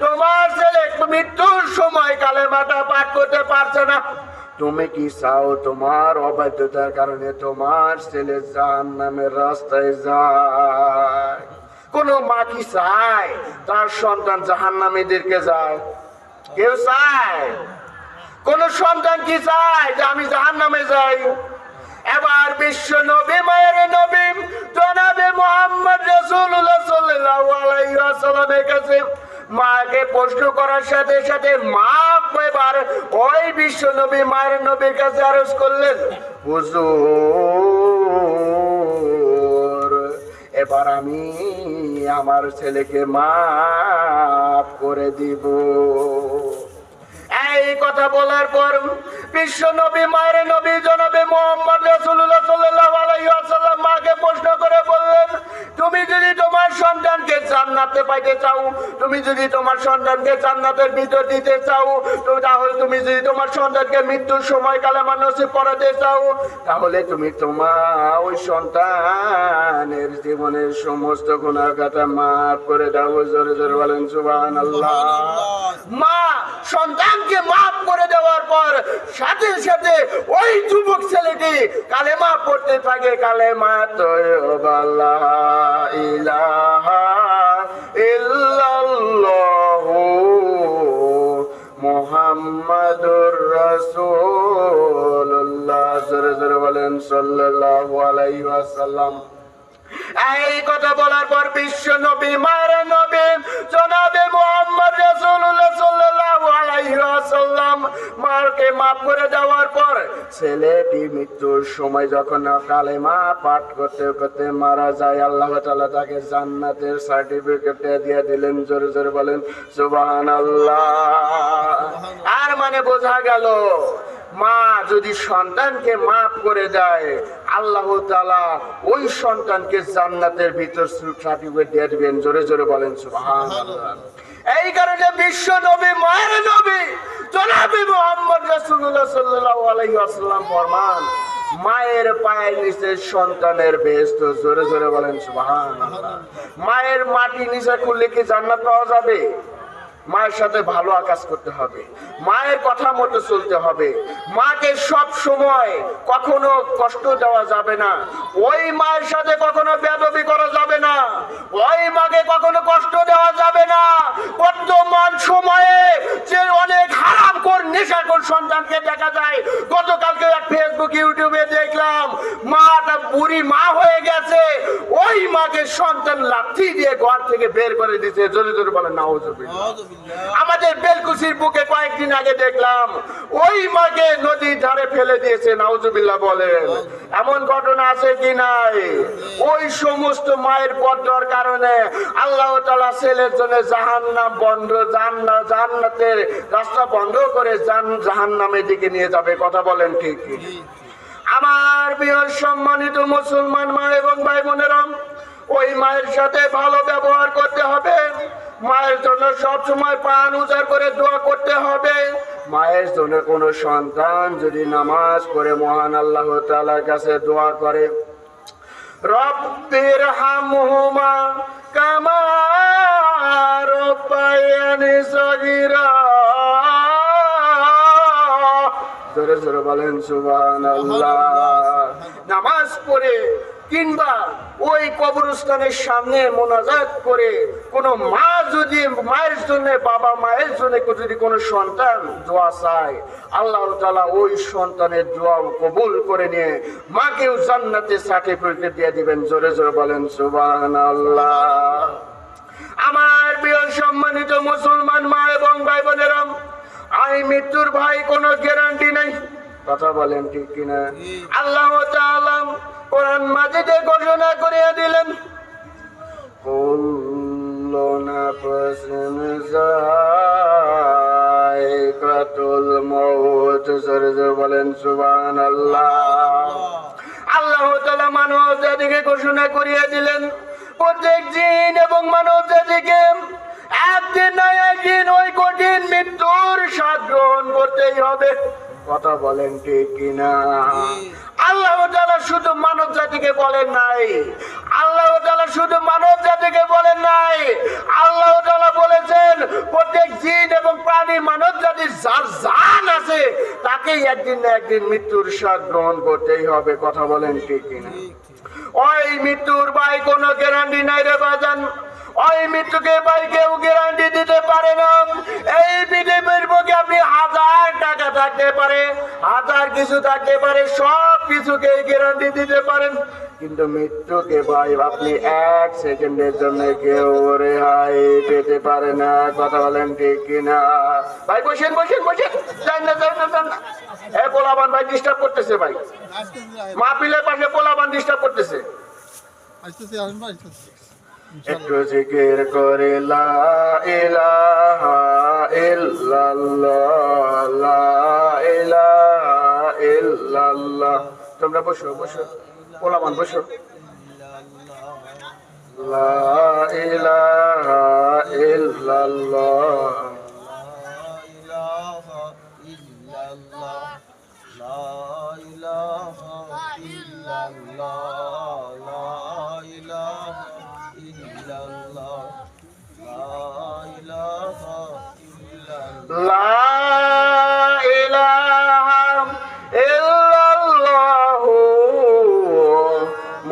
তোমার ছেলে মৃত্যুর সময় কালেমাটা পাঠ করতে পারছে না, তুমি কি চাও তোমার অবাধ্যতার কারণে তোমার ছেলে জাহান্নামের রাস্তায় যায়? কোন মা কি চায় তার সন্তান জাহান্নামীদেরকে যায়? কেউ চায়? কোন সন্তান কি চায় যে আমি জাহান্নামে যাই? এবার বিশ্ব নবী, মায়ের নবী জনাবে মুহাম্মদ রাসূলুল্লাহ সাল্লাল্লাহু আলাইহি ওয়াসাল্লামের কাছে মাকে প্রশ্ন করার সাথে সাথে মা এবার ওই বিশ্ব নবী মায়ের নবীর কাছে আরজ করলেন, হুজুর এবার আমি আমার ছেলেকে মাফ করে দিব। এই কথা বলার পর বিশ্ব নবী মায়ের নবী জনাবে মুহাম্মদ রাসূলুল্লাহ সাল্লাল্লাহু আলাইহি ওয়াসাল্লাম মাকে প্রশ্ন করে বললেন, তুমি যদি তোমার সন্তানকে জান্নাতে পাইতে চাও, তুমি যদি তোমার সন্তানকে জান্নাতের ভিতর দিতে চাও, তাহলে তুমি যদি তোমার সন্তানকে মৃত্যুর সময় কালেমা নসিব করাতে চাও, তাহলে তুমি তোমার ওই সন্তানের জীবনের সমস্ত গুনাহ খাতা মাফ করে দাও। জোরে জোরে বলেন সুবহানাল্লাহ। মা সন্তানকে মাফ করে দেওয়ার পর সাথে সাথে ওই যুবক ছেলেটি কালেমা পড়তে থাকে, কালেমা তয়্যিবা লা ইলাহা ইল্লাল্লাহু মুহাম্মাদুর রাসূলুল্লাহ। জোরে জোরে বলেন সাল্লাল্লাহু আলাইহি ওয়াসাল্লাম। এই কথা বলার পর বিশ্ব নবী মায়ের নবী জনাবে মুহাম্মদ রাসূলুল্লাহ সাল্লাল্লাহু আলাইহি ওয়াসাল্লাম মাকে মাফ করে দেওয়ার পর ছেলেটি মৃত্যুর সময় যখন কালেমা পাঠ করতে করতে মারা যায়, আল্লাহ তাআলা তাকে জান্নাতের সার্টিফিকেট দিয়ে দিলেন। জোরে জোরে বলেন সুবহানাল্লাহ। আর মানে বোঝা গেল মা যদি সন্তানকে মাফ করে দেয়, আল্লাহ তাআলা ওই সন্তানকে জান্নাতের ভিতর সার্টিফিকেট দিয়ে দিবেন। জোরে জোরে বলেন সুবহানাল্লাহ। এই কারণে বিশ্ব নবী মায়ের নবী জনাবে মুহাম্মদ রাসূলুল্লাহ সাল্লাল্লাহু আলাইহি ওয়াসাল্লাম ফরমান, মায়ের পায়ের নিচে সন্তানের বেহেশত। জোরে জোরে বলেন সুবহানাল্লাহ। মায়ের মাটি নিচে করলে কি জান্নাত পাওয়া যাবে? মায়ের সাথে ভালো আকাজ করতে হবে, মায়ের কথা মতো চলতে হবে, মাকে সব সময় কখনো কষ্ট দেওয়া যাবে না, ওই মায়ের সাথে কখনো বেয়াদবি করা যাবে না, ওই মাকে কখনো কষ্ট দেওয়া যাবে না। বর্তমান সময়ে যে অনেক হারামখোর নেশাখোর সন্তানকে দেখা যায়, গতকালকে এক ফেসবুক ইউটিউবে দেখলাম মাটা বুড়ি মা হয়ে গেছে, ওই মাকে সন্তান লাঠি দিয়ে ঘর থেকে বের করে দিয়েছে। জোরে জোরে বলেন নাউজুবিল্লাহ। আমাদের বেলকুচির বুকে কয়েকদিন আগে দেখলাম ওই মাকে নদীর ধারে ফেলে দিয়েছে। নাউজুবিল্লাহ বলেন। এমন ঘটনা আছে কি নাই? ওই সমস্ত মায়ের বদর কারণে আল্লাহ তাআলা ছেলের জন্য জাহান্নাম বন্ধ, জান্নাতের রাস্তা বন্ধ করে জাহান্নামের দিকে নিয়ে যাবে। কথা বলেন ঠিক? আমার প্রিয় সম্মানিত মুসলমান মা এবং ভাই বোনেরা, ওই মায়ের সাথে ভালো ব্যবহার করতে হবে, মায়ের জন্য সব সময় প্রাণ উজাড় করে দোয়া করতে হবে। মায়ের জন্য কোন সন্তান যদি নামাজ পড়ে মহান আল্লাহ তাআলার কাছে দোয়া করে, রব্বির হামহুমা কামা রাব্বায়ানি সগীরা, জোরে জোরে বলেন সুবহানাল্লাহ। নামাজ পড়ে কিংবা ওই কবরস্থানের সামনে মোনাজাত করে কোন মা যদি মায়ের জন্য, বাবা মায়ের জন্য যদি কোন সন্তান দোয়া চায়, আল্লাহ তাআলা ওই সন্তানের দোয়া কবুল করে নিয়ে মাকেও জান্নাতে সার্টিফিকেট দিয়ে দিবেন। জোরে জোরে বলেন সুবহানাল্লাহ। আমার প্রিয় সম্মানিত মুসলমান মা এবং ভাই বোনেরা, এই মৃত্যুর ভাই কোনো গ্যারান্টি নেই। কথা বলেন ঠিক কিনা? আল্লাহ তাআলা কোরআন মাজিদে ঘোষণা করে দিলেন, কুল্লু নাফসিন যায়িকাতুল মাউত। জোরে জোরে বলেন সুবহানাল্লাহ। আল্লাহ তাআলা মানব জাতিকে ঘোষণা করিয়ে দিলেন, প্রত্যেক জিন এবং মানব জাতিকে একদিন না একদিন ওই কঠিন মৃত্যুর স্বাদ গ্রহণ করতেই হবে। কথা বলেন ঠিক কিনা? আল্লাহ তাআলা শুধু মানব জাতিকে বলেন নাই, আল্লাহ তাআলা শুধু মানব জাতিকে বলেন নাই, আল্লাহ তাআলা বলেছেন প্রত্যেক জিন এবং প্রাণ মানব জাতির যার জান আছে তাকেই একদিন না একদিন মৃত্যুর স্বাদ গ্রহণ করতেই হবে। কথা বলেন ঠিক কিনা? ওই মৃত্যুর ভাই কোনো গ্যারান্টি নাই রে বাজান। ওই মৃত্যুকে ভাই কেউ গ্যারান্টি দিতে পারে না। এই পৃথিবীর বুকে আপনি 1000 টাকা থাকতে পারে, 1000 কিছু থাকতে পারে, সব কিছুকে গ্যারান্টি দিতে পারেন, কিন্তু মৃত্যুকে ভাই আপনি 1 সেকেন্ডের জন্য কেউ রেহাই পেতে পারে না। কথা বলেন ঠিক কিনা? ভাই বসেন বসেন বসেন, যান না যান না যান না। পোলাবান ভাই ডিস্টার্ব করতেছে, ভাই মাহফিলের পাশে পোলাবান ডিস্টার্ব করতেছে। একটু জিকির করে লা ইলাহা ইল্লাল্লাহ, লা ইলাহা ইল্লাল্লাহ। তোমরা বসো বসো, পোলাবান বসো। লা ইলাহা ইল্লাল্লাহ,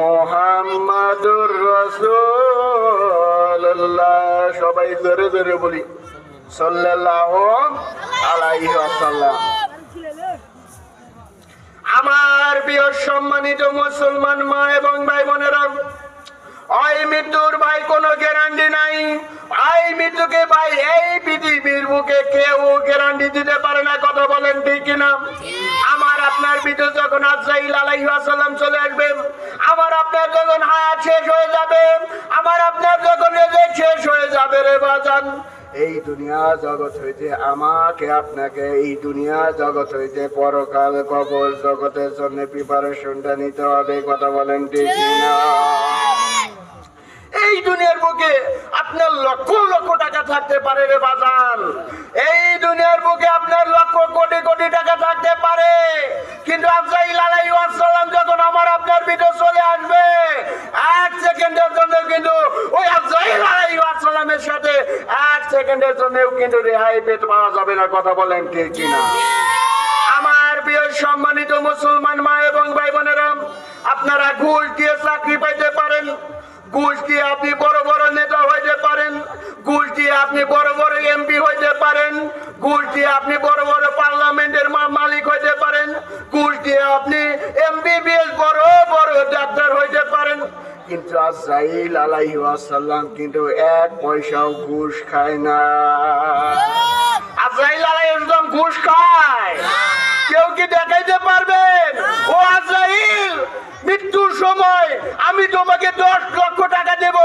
মুহাম্মাদুর রাসূলুল্লাহ। সবাই জোরে জোরে বলি সাল্লাল্লাহু আলাইহি ওয়াসাল্লাম। আমার প্রিয় সম্মানিত মুসলমান মা এবং ভাই বোনেরা, ওই মৃত্যুর ভাই কোনো গ্যারান্টি নাই। ওই মৃত্যুকে ভাই এই পৃথিবীর বুকে কেউ গ্যারান্টি দিতে পারে না। কথা বলেন ঠিক কিনা? আমার আপনার ভিতর যখন আজরাইল আলাইহিস সালাম চলে আসবে, আমার আপনার যখন হায়াত শেষ হয়ে যাবে, আমার আপনার যখন রিজিক শেষ হয়ে যাবে রে বাজান, এই দুনিয়া জগৎ হইতে আমাকে আপনাকে এই দুনিয়া জগৎ হইতে পরকাল কবর জগতের জন্য প্রিপারেশনটা নিতে হবে। কথা বলেন ঠিক কিনা? এই দুনিয়ার বুকে আপনার লক্ষ লক্ষ টাকা থাকতে পারে রে বাজান, এই দুনিয়ার বুকে আপনার লক্ষ কোটি কোটি টাকা থাকতে পারে, কিন্তু আজরাইল আলাইহিস সালাম যখন আমার আপনার ভিতর চলে আসবে, 1 সেকেন্ডের জন্য কিন্তু ওই আজরাইল আলাইহিস সালামের সাথে 1 সেকেন্ডের জন্যও কিন্তু রেহাই পেতে পাওয়া যাবে না। কথা বলেন ঠিক কিনা? আমার প্রিয় সম্মানিত মুসলমান মা এবং ভাই বোনেরা, আপনারা ঘুষ দিয়ে চাকরি পাইতে পারেন, ঘুষ দিয়ে আপনি বড় বড় নেতা হইতে পারেন, ঘুষ দিয়ে আপনি বড় বড় এমপি হইতে পারেন, ঘুষ দিয়ে আপনি বড় বড় পার্লামেন্টের মালিক হইতে পারেন, ঘুষ দিয়ে আপনি এমবিবিএস বড় বড় ডাক্তার হইতে পারেন, কিন্তু আজরাইল আলাইহিস সালাম কিন্তু 1 পয়সাও ঘুষ খায় না। আজরাইল আলাইহিস সালাম ঘুষ খায়? কেউ কি দেখাইতে পারবেন? ও আজরাইল, মৃত্যুর সময় আমি তোমাকে 10 লক্ষ টাকা দেব,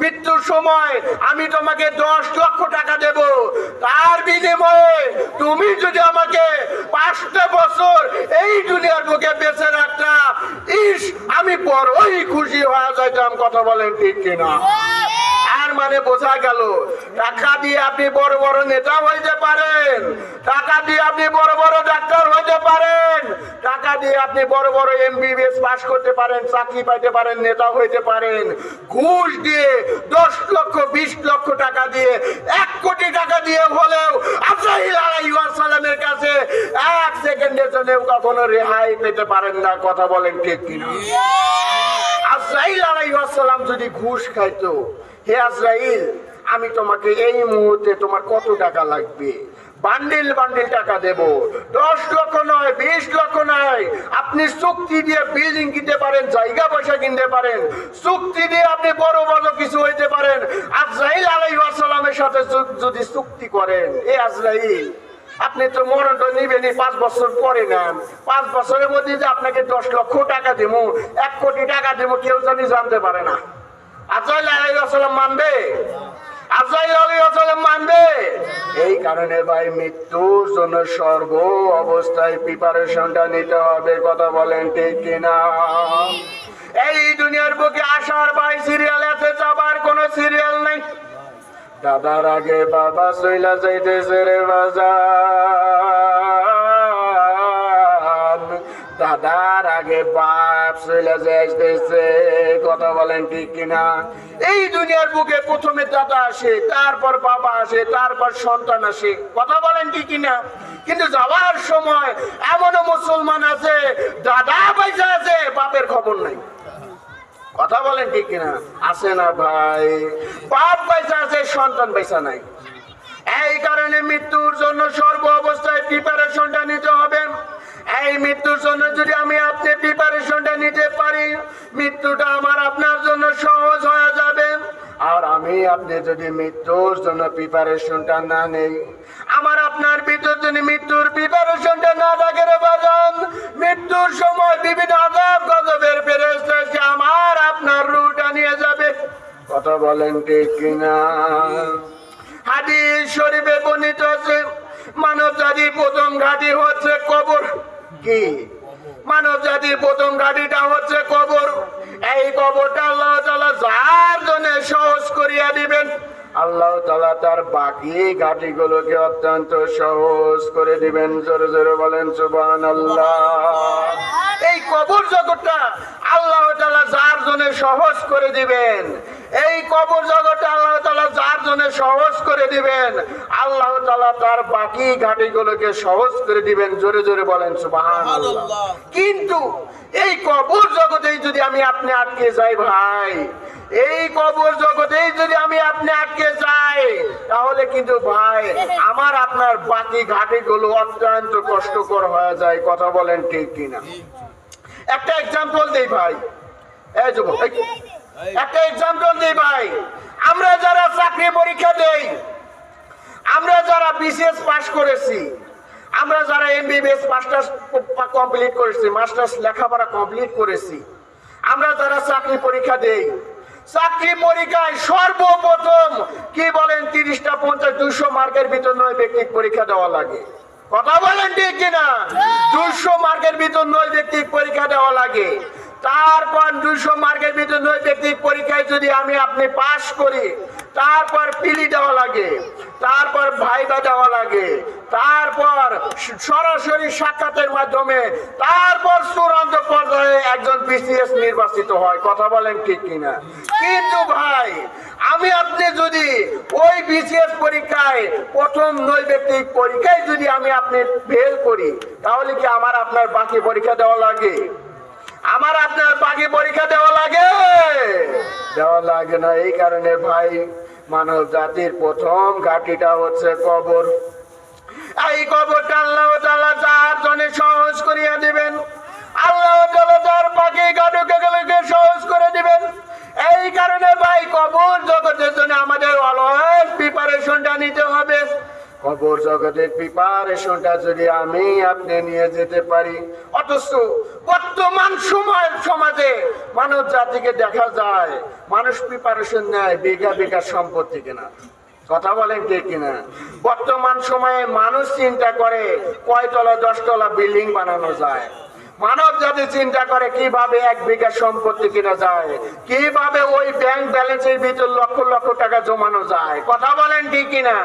মৃত্যুর সময় আমি তোমাকে 10 লক্ষ টাকা দেব, তার বিনিময়ে তুমি যদি আমাকে 5টা বছর এই দুনিয়ার বুকে বেঁচে রাখতা, ইস আমি বড়ই খুশি হয়ে যাইতাম। কথা বলেন ঠিক কিনা? আর মানে বোঝা গেল, টাকা দিয়ে আপনি বড় বড় নেতা হইতে পারেন, টাকা দিয়ে আপনি বড় বড় ডাক্তার হইতে পারেন, টাকা দিয়ে আপনি বড় বড় এমবিবিএস পাস করতে পারেন, চাকরি পাইতে পারেন, নেতা হইতে পারেন। ঘুষ দিয়ে 10 লক্ষ 20 লক্ষ টাকা দিয়ে 1 কোটি টাকা দিয়ে হলেও আজরাইল আলাইহিস সালামের কাছে 1 সেকেন্ডের জন্য কখনো রেহাই পেতে পারেন না। কথা বলেন ঠিক কিনা? আজরাইল আলাইহিস সালাম যদি ঘুষ খাইতো, হে আজরাইল, আমি তোমাকে এই মুহূর্তে তোমার কত টাকা লাগবে, বান্ডিল বান্ডিল টাকা দেব, 10 লক্ষ নয়, 20 লক্ষ নয়, আপনি চুক্তি দিয়ে বিল্ডিং কিনতে পারেন, জায়গা পয়সা কিনতে পারেন, চুক্তি দিয়ে আপনি বড় বড় কিছু হইতে পারেন। আজরাইল আলাইহিস সালামের সাথে যদি চুক্তি করেন, এ আজরাইল আপনি তো মরণটা নিবেনই 5 বছর পরে নেন, 5 বছরের মধ্যে যে আপনাকে 10 লক্ষ টাকা দেবো, 1 কোটি টাকা দেবো, কেউ জানি জানতে পারে না। আজরাইল আলাইহিস সালাম মানবে? আজরাইল আলাইহিস সালাম মানবে? এই কারণে ভাই মৃত্যুর জন্য সর্ব অবস্থায় প্রিপারেশনটা নিতে হবে। কথা বলেন ঠিক কিনা? এই দুনিয়ার বুকে আসার ভাই সিরিয়াল আছে, যাবার কোনো সিরিয়াল নাই। দাদার আগে বাবা চইলা যাইতেছে রে বাজার, দাদার আগে বাপ চইলা যাইতেছে। কথা বলেন ঠিক কিনা? এই দুনিয়ার বুকে প্রথমে দাদা আসে, তারপর বাবা আসে, তারপর সন্তান আসে। কথা বলেন ঠিক কিনা? কিন্তু যাওয়ার সময় এমনও মুসলমান আছে দাদা পয়সা আছে, বাপের খবর নাই। কথা বলেন ঠিক কিনা? আছে না ভাই? বাপ পয়সা আছে, সন্তান পয়সা নাই। এই কারণে মৃত্যুর জন্য সর্ব অবস্থায় প্রিপারেশনটা নিতে হবে। এই মৃত্যুর জন্য যদি আমি আপনি প্রিপারেশনটা নিতে পারি, মৃত্যুটা আমার আপনার জন্য সহজ হয়ে যাবে। আর আমি আপনি যদি মৃত্যুর জন্য প্রিপারেশনটা না নেই, আমার আপনার ভিতর যদি মৃত্যুর প্রিপারেশনটা না থাকে রে বাজান, মৃত্যুর সময় বিভিন্ন আযাব গজবের ফেরেশতা এসে আমার আপনার রূহটা নিয়ে যাবে। কথা বলেন ঠিক কিনা? হাদিস শরীফে বর্ণিত আছে, মানব জাতির প্রথম ঘাঁটি হচ্ছে কবর। কি? মানব জাতির প্রথম ঘাঁটিটা হচ্ছে কবর। এই কবরটা আল্লাহ তাআলা যার জন্য সহজ করিয়া দিবেন, আল্লাহ তাআলা তার বাকি ঘাঁটিগুলোকে অত্যন্ত সহজ করে দিবেন। জোরে জোরে বলেন সুবহানাল্লাহ। এই কবর জগৎটা আল্লাহ তাআলা যার জন্য সহজ করে দিবেন, এই কবর জগৎটা আল্লাহ তাআলা যার জন্য সহজ করে দিবেন, আল্লাহ তাআলা তার বাকি ঘাঁটিগুলোকে সহজ করে দিবেন। জোরে জোরে বলেন সুবহানাল্লাহ। কিন্তু এই কবর জগতেই যদি আমি আপনি আটকে যাই ভাই, এই কবর জগতেই যদি আমি আপনি আটকে যাই, তাহলে কিন্তু ভাই আমার আপনার বাকি ঘাটিগুলো অত্যন্ত কষ্টকর হয়ে যায়। কথা বলেন ঠিক কিনা? একটা এক্সাম্পল দেই ভাই, এই যুবক একটা এক্সাম্পল দেই ভাই। আমরা যারা চাকরি পরীক্ষা দেই, আমরা যারা বিসিএস পাস করেছি, আমরা যারা এমবিবিএস মাস্টার্স কমপ্লিট করেছি, মাস্টার্স লেখাপড়া কমপ্লিট করেছি, আমরা যারা চাকরি পরীক্ষা দেই, চাকরি পরীক্ষায় সর্বপ্রথম কি বলেন 30টা 50 200 মার্কের ভিতর 9 ব্যক্তিক পরীক্ষা দেওয়া লাগে। কথা বলেন ঠিক কিনা? 200 মার্কের ভিতর 9 ব্যক্তিক পরীক্ষা দেওয়া লাগে। তারপর 200 মার্কের ভিতর 9 ব্যক্তিক পরীক্ষায় যদি আমি আপনি পাস করি, তারপর পিলি দেওয়া লাগে, তারপর ভাইবা দেওয়া লাগে, তারপর সরাসরি সাক্ষাতের মাধ্যমে, তারপর চূড়ান্ত পর্যায়ে একজন বিসিএস নির্বাচিত হয়। কথা বলেন ঠিক কিনা? কিন্তু ভাই আমি আপনি যদি ওই বিসিএস পরীক্ষায় প্রথম 9 ব্যক্তিক পরীক্ষায় যদি আমি আপনি ফেল করি, তাহলে কি আমার আপনার বাকি পরীক্ষা দেওয়া লাগে? আমার আপনার বাকি পরীক্ষা দেওয়া লাগে? দেওয়া লাগে না। এই কারণে ভাই মানব জাতির প্রথম ঘাঁটিটা হচ্ছে কবর। এই কবরটা আল্লাহ তাআলা যার জন্য সহজ করিয়া দিবেন, আল্লাহ তাআলা তার বাকি ঘাঁটিগুলোকে সহজ করে দিবেন। এই কারণে ভাই কবর জগতের জন্য আমাদের অলওয়েজ প্রিপারেশনটা নিতে হবে। কবর জগতের প্রিপারেশনটা যদি আমি আপনি নিয়ে যেতে পারি, অথচ বর্তমান সমাজে মানব জাতিকে দেখা যায় মানুষ প্রিপারেশন নেয় বিঘা বিঘা সম্পত্তি কেনা। কথা বলেন ঠিক কিনা? বর্তমান সময়ে মানুষ চিন্তা করে কয়তলা 10 তলা বিল্ডিং বানানো যায়। মানব জাতি চিন্তা করে কিভাবে 1 বিঘা সম্পত্তি কিনা যায়, কিভাবে ওই ব্যাংক ব্যালেন্সের ভিতর লক্ষ লক্ষ টাকা জমানো যায়। কথা বলেন ঠিক কিনা?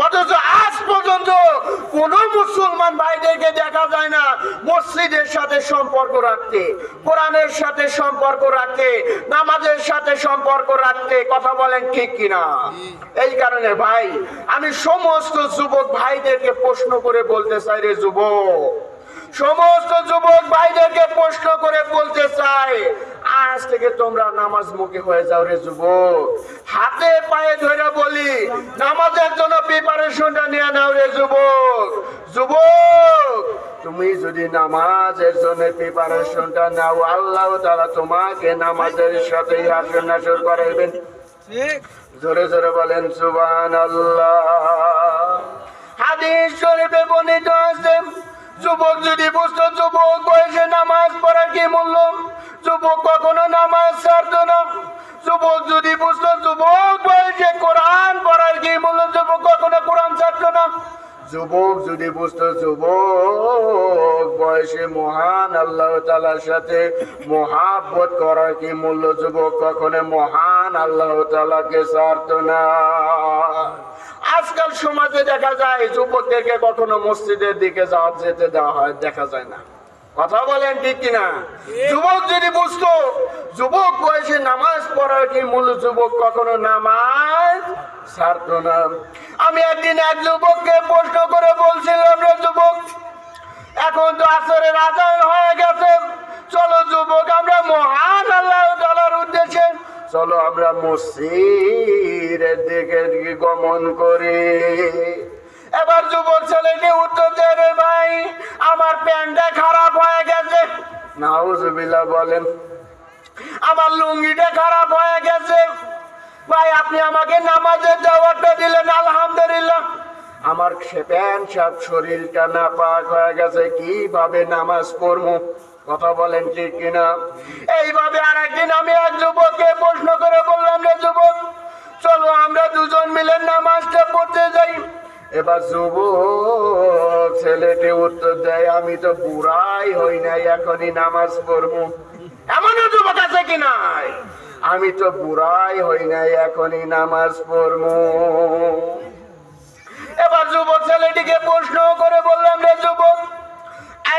অথচ আজ পর্যন্ত কোন মুসলমান ভাইদেরকে দেখা যায় না মসজিদের সাথে সম্পর্ক রাখতে, কোরআনের সাথে সম্পর্ক রাখতে, নামাজের সাথে সম্পর্ক রাখতে। কথা বলেন ঠিক কিনা? এই কারণে ভাই আমি সমস্ত যুবক ভাইদেরকে প্রশ্ন করে বলতে চাই, রে যুবক, সমস্ত যুবক ভাইদেরকে প্রশ্ন করে বলতে চাই, আজ থেকে তোমরা নামাজ মুখী হয়ে যাও রে যুবক। হাতে পায়ে ধরে বলি, নামাজের জন্য প্রিপারেশনটা নিয়ে নাও রে যুবক। যুবক তুমি যদি নামাজের জন্য প্রিপারেশনটা নাও, আল্লাহ তাআলা তোমাকে নামাজের সাথে হাসর নাসর করাইবেন। জোরে জোরে বলেন সুবহানাল্লাহ। হাদিস শরীফে বর্ণিত আছে, যুবক যদি বুঝতো যুবক বয়সে নামাজ পড়ার কি মূল্য, যুবক কখনো নামাজ ছাড়তো না। যুবক যদি বুঝতো যুবক বয়সে কোরআন পড়ার কি মূল্য, যুবক কখনো কোরআন ছাড়তো না। যুবক যদি বুঝতো যুবক বয়সে মহান আল্লাহ তাআলার সাথে মহাব্বত করার কি মূল্য, যুবক কখনো মহান আল্লাহ তাআলাকে ছাড়তো না। আজকাল সমাজে দেখা যায় যুবকদেরকে কখনো মসজিদের দিকে যেতে দেওয়া হয়, দেখা যায় না। কথা বলেন ঠিক কিনা? যুবক যদি বুঝতো যুবক বয়সে নামাজ পড়ার কি মূল, যুবক কখনো নামাজ ছাড়তো না। আমি একদিন এক যুবককে প্রশ্ন করে বলছিলাম, রে যুবক, এখন তো আসরের আজান হয়ে গেছে, চলো যুবক আমরা মহান আল্লাহ তাআলার উদ্দেশ্যে চলো আমরা মসজিদের দিকে গমন করি। এবার যুবক ছেলেটি উত্তর দেয়, রে ভাই আমার প্যান্টটা খারাপ হয়ে গেছে। নাউজুবিল্লাহ বলেন। আমার লুঙ্গিটা খারাপ হয়ে গেছে। ভাই আপনি আমাকে নামাজের দাওয়াতটা দিলেন, আলহামদুলিল্লাহ। আমার প্যান্ট সব শরীরটা নাপাক হয়ে গেছে, কিভাবে নামাজ পড়বো? কথা বলেন ঠিক কিনা? এইভাবে আর একদিন আমি এক যুবককে প্রশ্ন করে বললাম, রে যুবক চলো আমরা দুজন মিলে নামাজটা পড়তে যাই। এবার যুবক ছেলেটি উত্তর দেয়, আমি তো বুড়াই হই নাই, এখনই নামাজ পড়বো। এমনও যুবক আছে কি নাই? আমি তো বুড়াই হই নাই, এখনই নামাজ পড়বো। এবার যুবক ছেলেটিকে প্রশ্ন করে বললাম, রে যুবক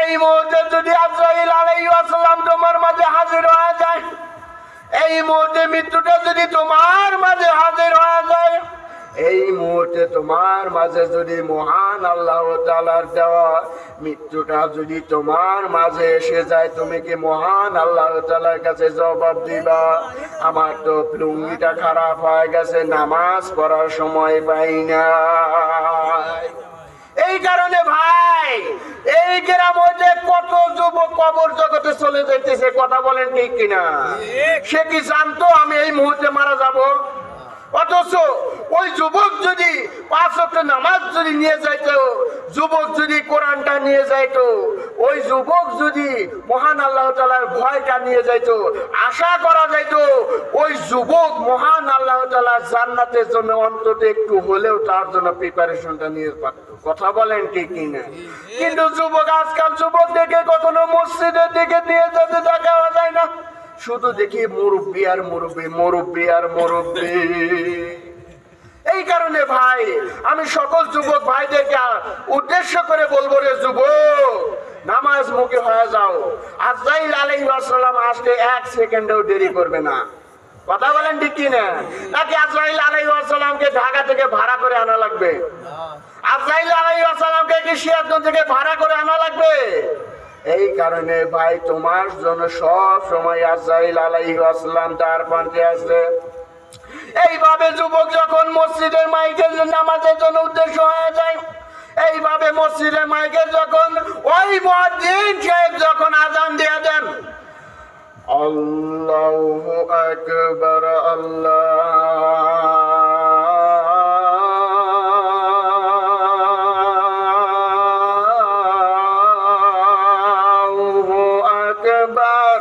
এই মুহূর্তে যদি আজরাইল আলাইহিস সালাম তোমার মাঝে হাজির হয়ে যায়, এই মুহূর্তে মৃত্যুটা যদি তোমার মাঝে হাজির হয়ে যায়, এই মুহূর্তে তোমার মাঝে যদি মহান আল্লাহ তাআলার দেওয়া মৃত্যুটা যদি তোমার মাঝে এসে যায়, তুমি কি মহান আল্লাহ তাআলার কাছে জবাব দিবা, আমার তো লুঙ্গিটা খারাপ হয়ে গেছে, নামাজ পড়ার সময় পাই না? এই কারণে ভাই এই গ্রাম হইতে কত যুবক কবর জগতে চলে যাইতেছে। কথা বলেন ঠিক কিনা? সে কি জানতো আমি এই মুহূর্তে মারা যাব? অথচ ওই যুবক যদি 5 ওয়াক্ত নামাজ যদি নিয়ে যাইতো, যুবক যদি কোরআনটা নিয়ে যাইতো, ওই যুবক যদি মহান আল্লাহ তাআলার ভয়টা নিয়ে যাইতো, আশা করা যাইতো ওই যুবক মহান আল্লাহ তাআলার জান্নাতের জন্য অন্তত একটু হলেও তার জন্য প্রিপারেশনটা নিয়ে পারতো। কথা বলেন ঠিক কিনা? কিন্তু যুবক আজকাল যুবক দেখে কখনো মসজিদের দিকে নিয়ে যেতে দেখা যায় না, শুধু দেখি মুরব্বী আর মুরব্বী, মুরব্বী আর মুরব্বী। এই কারণে ভাই আমি সকল যুবক ভাইদেরকে উদ্দেশ্য করে বলবো, রে যুবক নামাজ মুখে হয়ে যাও। আজরাইল আলাইহিস সালাম আসলে 1 সেকেন্ডও দেরি করবে না। কথা বলেন ঠিক কিনা? নাকি আজরাইল আলাইহিস সালামকে ঢাকা থেকে ভাড়া করে আনা লাগবে? আজরাইল আলাইহিস সালামকে কি সিরাজগঞ্জ থেকে ভাড়া করে আনা লাগবে? এই কারণে ভাই তোমার জন্য সব সময় আজরাইল আলাইহিস সালাম তার পান্তে আছে। এইভাবে যুবক যখন মসজিদের মাইকের নামাজের জন্য উদ্দেশ্য হয়ে যায়, এইভাবে মসজিদের মাইকে যখন ওই মুয়াজ্জিন সাহেব যখন আযান দিয়ে দেন, আল্লাহু আকবার আল্লাহু আকবার,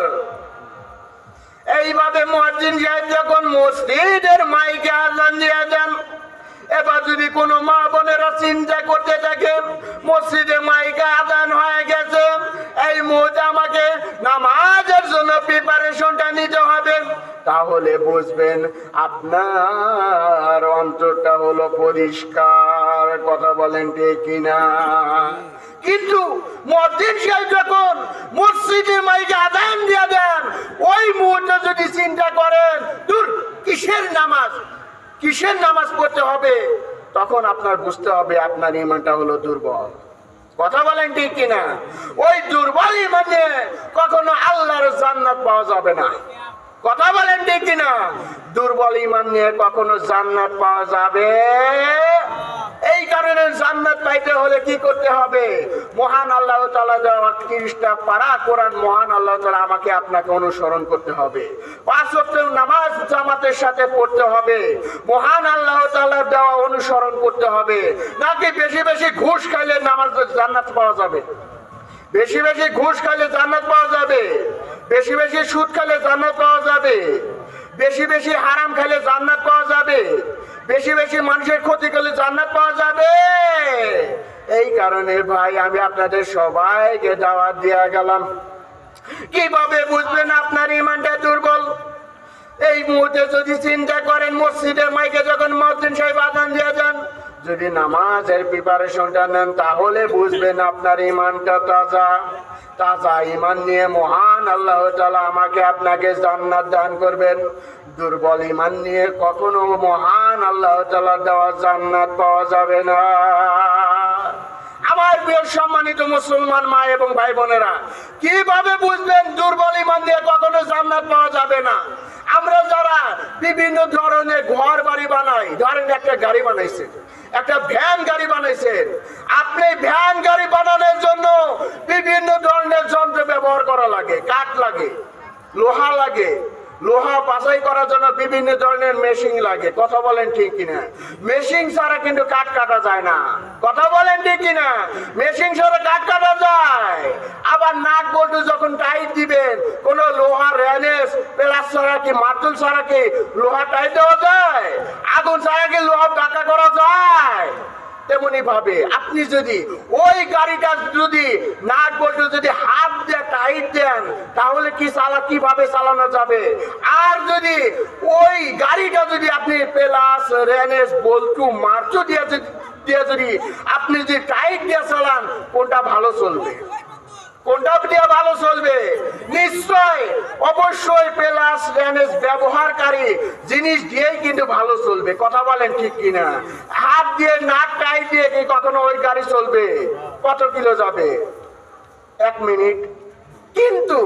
এইভাবে মুয়াজ্জিন সাহেব যখন মসজিদের মাইকে আযান দিয়ে দেন, এবার যদি কোনো মা বোনেরা চিন্তা করতে থাকে মসজিদে মাইকে আযান হয়ে গেছে, এই মুহূর্তে আমাকে নামাজের জন্য প্রিপারেশনটা নিতে হবে, তাহলে বুঝবেন আপনার অন্তরটা হলো পরিষ্কার। কথা বলেন ঠিক কিনা? কিন্তু মুয়াজ্জিন সাহেব যখন মসজিদের মাইকে আযান দিয়ে দেন, ওই মুহূর্তে যদি চিন্তা করেন দূর কিসের নামাজ, কিসের নামাজ পড়তে হবে, তখন আপনার বুঝতে হবে আপনার ঈমানটা হলো দুর্বল। কথা বলেন ঠিক কিনা? ওই দুর্বল ঈমানে কখনো আল্লাহর জান্নাত পাওয়া যাবে না। কথা বলেন ঠিক কিনা? দুর্বল ঈমান নিয়ে কখনো জান্নাত পাওয়া যাবে। এই কারণে জান্নাত পাইতে হলে কি করতে হবে? মহান আল্লাহ তাআলা দেওয়া 30টা পারা কোরআন মহান আল্লাহ তাআলা আমাকে আপনাকে অনুসরণ করতে হবে। 5 ওয়াক্ত নামাজ জামাতের সাথে পড়তে হবে, মহান আল্লাহ তাআলা দেওয়া অনুসরণ করতে হবে। নাকি বেশি বেশি ঘুষ খাইলে নামাজ জান্নাত পাওয়া যাবে? বেশি বেশি ঘুষ খাইলে জান্নাত পাওয়া যাবে? বেশি বেশি সুদ খাইলে জান্নাত পাওয়া যাবে? বেশি বেশি হারাম খাইলে জান্নাত পাওয়া যাবে? বেশি বেশি মানুষের ক্ষতি করলে জান্নাত পাওয়া যাবে? এই কারণে ভাই আমি আপনাদের সবাইকে দাওয়াত দিয়ে গেলাম, কিভাবে বুঝবেন আপনার ঈমানটা দুর্বল? এই মুহূর্তে যদি চিন্তা করেন মসজিদের মাইকে যখন মুয়াজ্জিন সাহেব আযান দিয়ে দেন, যদি নামাজের প্রিপারেশনটা নেন তাহলে বুঝবেন আপনার ইমানটা তাজা। তাজা ইমান নিয়ে মহান আল্লাহ তাআলা আমাকে আপনাকে জান্নাত দান করবেন। দুর্বল ইমান নিয়ে কখনো মহান আল্লাহ তাআলা দেওয়া জান্নাত পাওয়া যাবে না। আমার প্রিয় সম্মানিত মুসলমান মা এবং ভাই বোনেরা, কিভাবে বুঝবেন দুর্বল ইমান দিয়ে কখনো জান্নাত পাওয়া যাবে না? আমরা যারা বিভিন্ন ধরনের ঘর বাড়ি বানাই, ধরেন একটা গাড়ি বানাইছে, একটা ভ্যান গাড়ি বানাইছে, আপনি ভ্যান গাড়ি বানানোর জন্য বিভিন্ন ধরনের যন্ত্র ব্যবহার করা লাগে, কাঠ লাগে, লোহা লাগে, লোহা বাছাই করার জন্য বিভিন্ন ধরনের মেশিন লাগে। কথা বলেন ঠিক কিনা? মেশিন ছাড়া কিন্তু কাঠ কাটা যায় না। কথা বলেন ঠিক কিনা? মেশিন ছাড়া কাঠ কাটা যায়। আবার নাট বল্টু যখন টাইট দিবেন, কোন লোহার রেনেস প্লাস ছাড়া কি, মার্তুল ছাড়া কি লোহা টাইট দেওয়া যায়? আগুন ছাড়া কি লোহা পাকা করা যায়? তেমনি ভাবে আপনি যদি ওই গাড়িটা যদি নাট বল্টু যদি হাত দিয়ে টাইট দেন, তাহলে কি কিভাবে চালানো যাবে? আর যদি ওই গাড়িটা যদি আপনি প্লাস রেনেস বল্টু মার্চু দিয়ে যদি আপনি যদি টাইট দিয়ে চালান, কোনটা ভালো চলবে? কোনটা দিয়ে ভালো চলবে? নিশ্চয় অবশ্যই প্লাস রেনেস ব্যবহারকারী জিনিস দিয়েই কিন্তু ভালো চলবে। কথা বলেন ঠিক কিনা? হাত দিয়ে নাট টাইট দিয়ে কি কখনো ওই গাড়ি চলবে? কত কিলো যাবে? 1 মিনিট। কিন্তু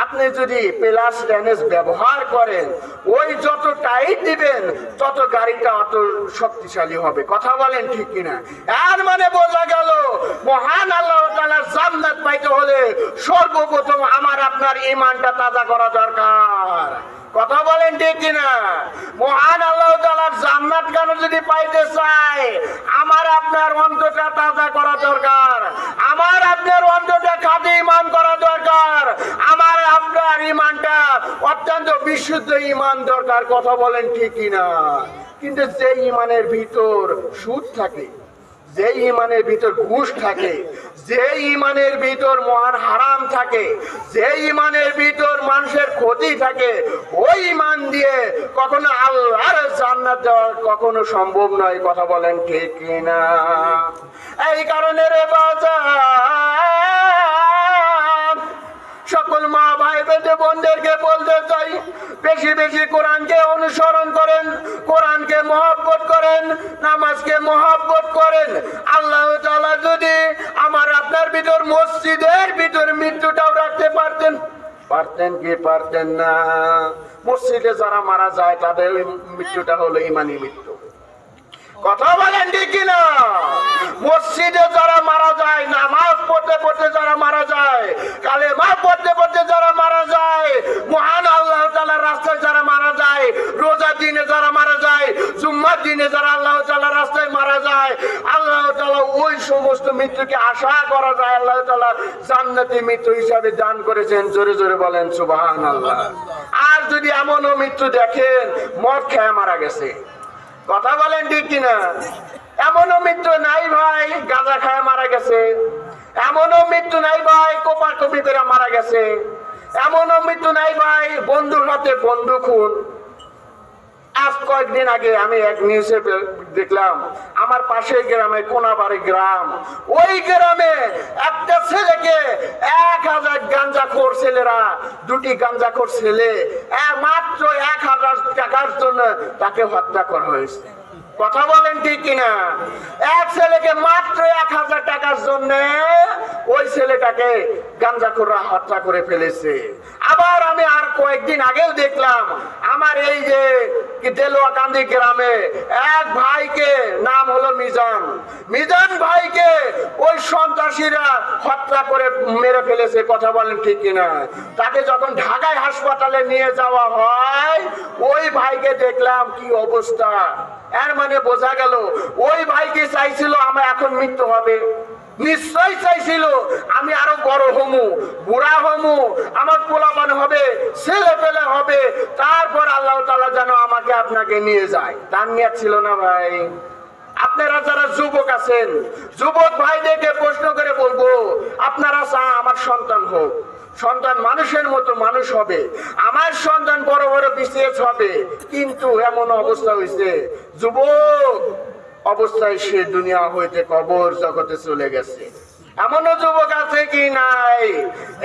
আপনি যদি প্লাস রেনেস ব্যবহার করেন, ওই যত টাইট দিবেন তত গাড়িটা অত শক্তিশালী হবে। কথা বলেন ঠিক কিনা? এর মানে বোঝা গেল মহান আল্লাহ তাআলার জান্নাত পাইতে হলে সর্বপ্রথম আমার আপনার ঈমানটা তাজা করা দরকার। কথা বলেন ঠিক কিনা? মহান আল্লাহ তাআলার জান্নাত কেন যদি পাইতে চাই, আমার আপনার অন্তরটা তাজা করা দরকার। আমার আপনার অন্তরটা খাঁটি ঈমান করা দরকার। আমার আপনার ঈমানটা অত্যন্ত বিশুদ্ধ ঈমান দরকার। কথা বলেন ঠিক কিনা? কিন্তু যে ঈমানের ভিতর সুদ থাকে, যে ঈমানের ভিতর ঘুষ থাকে, যে ঈমানের ভিতর মহান হারাম থাকে, যে ঈমানের ভিতর মানুষের ক্ষতি থাকে, ওই ঈমান দিয়ে কখনো আল্লাহর জান্নাত দেওয়া কখনো সম্ভব নয়। কথা বলেন ঠিক কিনা? এই কারণে রে বাজার সকল মা ভাই বোনদেরকে বলতে চাই, বেশি বেশি কোরআনকে অনুসরণ করেন, কোরআনকে মহব্বত করেন, নামাজকে মহব্বত করেন। আল্লাহ তাআলা যদি আমার আপনার ভিতর মসজিদের ভিতর মৃত্যুটাও রাখতে পারতেন, পারতেন কি পারতেন না? মসজিদে যারা মারা যায় তাদের মৃত্যুটা হলো ঈমানি মৃত্যু। কথা বলেন ঠিক কিনা? মসজিদে যারা মারা যায়, নামাজ পড়তে পড়তে যারা মারা যায়, কালেমা পড়তে পড়তে যারা মারা যায়, মহান আল্লাহ তাআলার রাস্তায় যারা মারা যায়, রোজা দিনে যারা মারা যায়, জুম্মার দিনে যারা আল্লাহ তাআলার রাস্তায় মারা যায়, আল্লাহ তাআলা ওই সমস্ত মৃত্যুকে আশা করা যায় আল্লাহ তাআলা জান্নাতি মৃত্যু হিসাবে দান করেছেন। জোরে জোরে বলেন সুবহানাল্লাহ। আর যদি এমনও মৃত্যু দেখেন মদ খেয়ে মারা গেছে, কথা বলেন ঠিক কিনা? এমনও মৃত্যু নাই ভাই গাঁজা খায় মারা গেছে, এমনও মৃত্যু নাই ভাই কোপাকুপি করে মারা গেছে, এমনও মৃত্যু নাই ভাই বন্ধুর হাতে বন্ধু খুন। আজ কয়েকদিন আগে আমি এক নিউজে দেখলাম, আমার পাশের গ্রামে কোনাবাড়ি গ্রাম, ওই গ্রামে একটা ছেলেকে 1000 গাঁজাখোর ছেলেরা, 2টি গাঁজাখোর ছেলে মাত্র 1000 টাকার জন্য তাকে হত্যা করা হয়েছে। কথা বলেন ঠিক কিনা? এক ছেলেকে মাত্র 1000 টাকার জন্য ওই ছেলেটাকে গাঁজাখোররা হত্যা করে ফেলেছে। আবার আমি আর কয়েকদিন আগেও দেখলাম, আমার এই যে দেলোয়াকান্দি গ্রামে এক ভাইকে, নাম হলো মিজান, মিজান ভাইকে ওই সন্ত্রাসীরা হত্যা করে মেরে ফেলেছে। কথা বলেন ঠিক কিনা? তাকে যখন ঢাকায় হাসপাতালে নিয়ে যাওয়া হয়, ওই ভাইকে দেখলাম কি অবস্থা। এর মানে বোঝা গেল ওই ভাইকে চাইছিল আমার এখন মৃত্যু হবে, নিশ্চয় চাইছিল আমি আরো বড় হমু, বুড়া হমু, আমার পোলাপান হবে, ছেলে পেলে হবে, তারপর আল্লাহ তাআলা যেন আমাকে আপনাকে নিয়ে যায়। তার নিয়ত ছিল না ভাই। আপনারা যারা যুবক আছেন, যুবক ভাইদেরকে প্রশ্ন করে বলবো, আপনারা চান আমার সন্তান হোক, সন্তান মানুষের মতো মানুষ হবে, আমার সন্তান বড় বড় বিসিএস হবে, কিন্তু এমন অবস্থা হয়েছে যুবক অবস্থায় সে দুনিয়া হইতে কবর জগতে চলে গেছে। এমনও যুবক আছে কি নাই?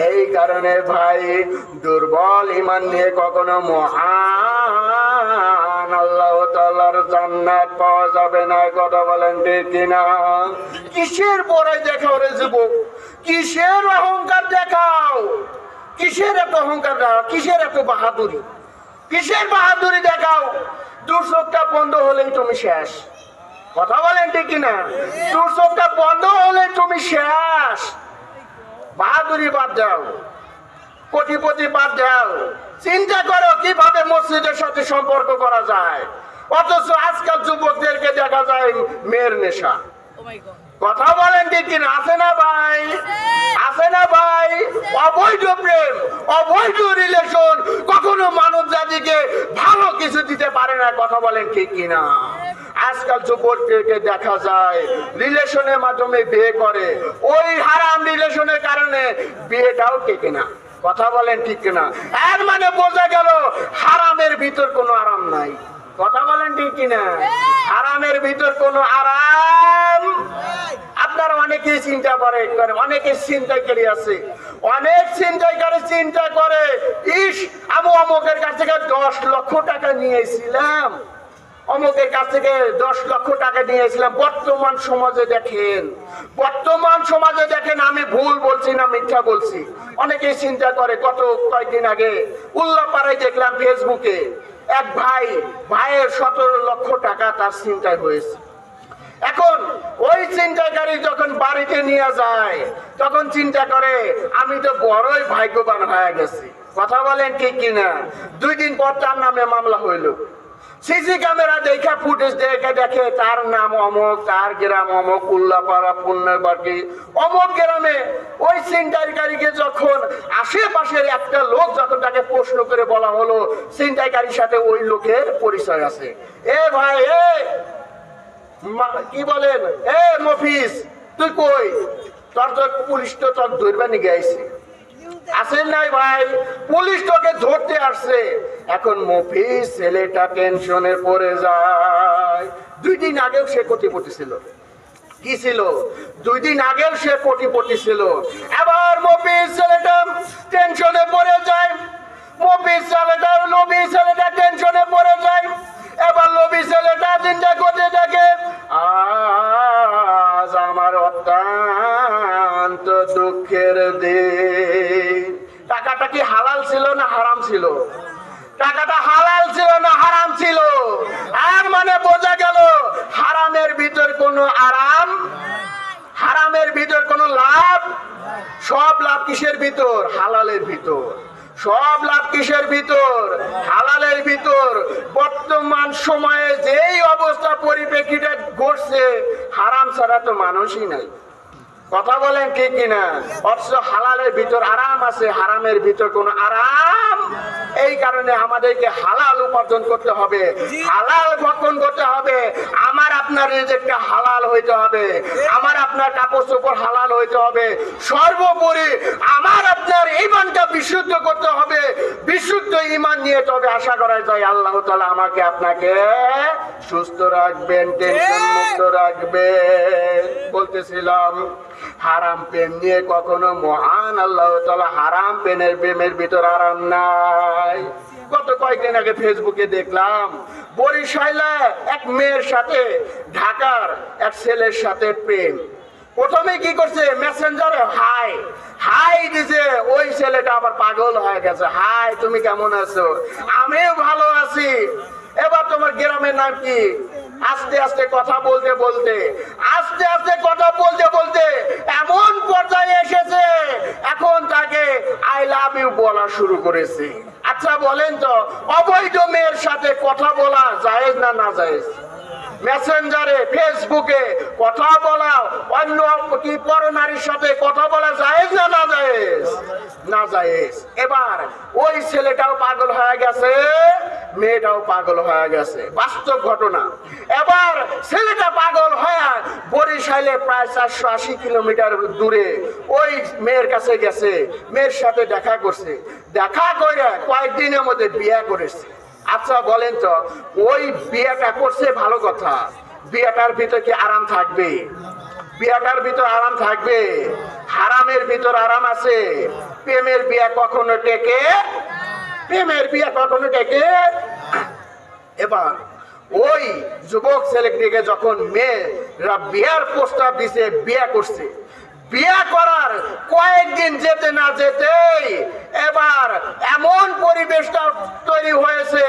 এই কারণে ভাই, দুর্বল ইমান নিয়ে কখনো মহান আল্লাহ তাআলার জান্নাত পাওয়া যাবে না। কথা বলেন ঠিক কিনা? কিসের পরে দেখাও রে যুবক? কিসের অহংকার দেখাও? কিসের এত অহংকার দেখাও? কিসের এত বাহাদুরি? কিসের বাহাদুরি দেখাও? তোর চোখটা বন্ধ হলেই তুমি শেষ। কথা বলেন ঠিক কিনা? তোর চোখটা বন্ধ হলে তুমি শেষ। বাহাদুরি বাদ দাও, কোটিপতি বাদ দাও, চিন্তা করো কিভাবে মসজিদের সাথে সম্পর্ক করা যায়। অথচ আজকাল যুবকদেরকে দেখা যায় মেয়ের নেশা। কথা বলেন ঠিক কিনা? আছে না ভাই? আছে না ভাই? অবৈধ প্রেম, অবৈধ রিলেশন কখনো মানব জাতিকে ভালো কিছু দিতে পারে না। কথা বলেন ঠিক কিনা? আজকাল যুবকদেরকে দেখা যায় রিলেশনের মাধ্যমে বিয়ে করে, ওই হারাম রিলেশনের কারণে বিয়েটাও টেকে না। কথা বলেন ঠিক কিনা? এর মানে বোঝা গেল হারামের ভিতর কোনো আরাম নাই। কথা বলেন ঠিক কিনা? হারামের ভিতর কোনো আরাম। আপনারা অনেকেই চিন্তা করে, অনেকে চিন্তাকারী আছে, অনেক চিন্তাকারী চিন্তা করে, ইস আমি অমুকের কাছ থেকে 10 লক্ষ টাকা নিয়েছিলাম, অমুকের কাছ থেকে 10 লক্ষ টাকা নিয়েছিলাম। বর্তমান সমাজে দেখেন, বর্তমান সমাজে দেখেন, আমি ভুল বলছি না মিথ্যা বলছি? অনেকেই চিন্তা করে। গত কয়েকদিন আগে উল্লাপাড়ায় দেখলাম ফেসবুকে এক ভাইয়ের 17 লক্ষ টাকা তার চিন্তায় হয়েছে। এখন ওই চিন্তাকারী যখন বাড়িতে নিয়ে যায় তখন চিন্তা করে আমি তো বড়ই ভাগ্যবান হয়ে গেছি। কথা বলেন ঠিক কিনা? 2 দিন পর তার নামে মামলা হইল। সিসি ক্যামেরা দেখা ফুটেজ দেখে তার নাম অমুক, তার গ্রাম অমুক, উল্লাপাড়া পুণ্যবাটি অমুক গ্রামে। ওই ছিনতাইকারীকে যখন আশেপাশের একটা লোক যখন তাকে প্রশ্ন করে বলা হলো ছিনতাইকারীর সাথে ওই লোকের পরিচয় আছে, এ ভাই এ কি বলেন, এ মফিজ তুই কই? তোর তো পুলিশ তো তোর ধরবে নিয়ে গেছে। আসেন নাই ভাই, পুলিশ তোকে ধরতে আসছে। এখন মফিজ ছেলেটা টেনশনে পড়ে যায়। 2 দিন আগেও সে কোটিপতি ছিল। কি ছিল? 2 দিন আগেও সে কোটিপতি ছিল। এবার মফিজ ছেলেটা টেনশনে পড়ে যায়। মফিজ ছেলেটা টেনশনে পড়ে যায়। এবার লোভী ছেলেটা চিন্তা করতে থাকে, আজ আমার অত্যন্ত দুঃখের দিন। টাকাটা কি হালাল ছিল না হারাম ছিল? টাকাটা হালাল ছিল না হারাম ছিল? আর মানে বোঝা গেল হারামের ভিতর কোনো আরাম, হারামের ভিতর কোনো লাভ। সব লাভ কিসের ভিতর? হালালের ভিতর। সব লাভ কিসের ভিতর? হালালের ভিতর। বর্তমান সময়ে যেই অবস্থা পরিপ্রেক্ষিতে ঘটছে, হারাম ছাড়া তো মানুষই নাই। কথা বলেন ঠিক কিনা? অথচ হালালের ভিতর আরাম আছে, হারামের ভিতর কোনো আরাম। এই কারণে আমাদেরকে হালাল উপার্জন করতে হবে, হালাল ভক্ষণ করতে হবে। আমার আপনার রিজিকটা হালাল হইতে হবে, আমার আপনার কাপড় চোপড় হালাল হইতে হবে। সর্বোপরি আমার আপনার ঈমানটা বিশুদ্ধ করতে হবে। বিশুদ্ধ ঈমান নিয়ে তবে আশা করা যায় আল্লাহ তাআলা আমাকে আপনাকে সুস্থ রাখবেন, টেনশন মুক্ত রাখবেন। বলতেছিলাম হারাম প্রেম নিয়ে কখনো মহান আল্লাহ তাআলা হারাম প্রেমের ভিতর আরাম নাই। গত কয়েকদিন আগে ফেসবুকে দেখলাম বরিশালে এক মেয়ের সাথে ঢাকার এক ছেলের সাথে প্রেম। প্রথমে কি করছে, মেসেঞ্জারে হাই দিছে। ওই ছেলেটা আবার পাগল হয়ে গেছে। হাই তুমি কেমন আছো? আমিও ভালো আছি। এবার তোমার গ্রামের নাম কি? আস্তে আস্তে কথা বলতে বলতে এমন পর্যায়ে এসেছে এখন তাকে আই লাভ ইউ বলা শুরু করেছে। আচ্ছা বলেন তো, অবৈধ মেয়ের সাথে কথা বলা জায়েজ না না জায়েজ? মেসেঞ্জারে ফেসবুকে কথা বলা, অন্য কি পর নারীর সাথে কথা বলা জায়েজ না না জায়েজ? না জায়েজ। এবার ওই ছেলেটাও পাগল হয়ে গেছে, মেয়েটাও পাগল হয়ে গেছে। বাস্তব ঘটনা। এবার ছেলেটা পাগল হয়ে বরিশালে প্রায় 480 কিলোমিটার দূরে ওই মেয়ের কাছে গেছে, মেয়ের সাথে দেখা করছে। দেখা করে কয়েকদিনের মধ্যে বিয়ে করেছে। আচ্ছা বলেন তো, ওই বিয়েটা করছে ভালো কথা, বিয়েটার ভিতর কি আরাম থাকবে? বিয়েটার ভিতর আরাম থাকবে? হারামের ভিতর আরাম আছে? প্রেমের বিয়ে কখনো টেকে? প্রেমের বিয়ে কখনো টেকে? এবার ওই যুবক ছেলেটিকে যখন মেয়েরা বিয়ার প্রস্তাব দিছে, বিয়ে করছে, বিয়ে করার কয়েকদিন যেতে না যেতেই এবার এমন পরিবেশটা তৈরি হয়েছে,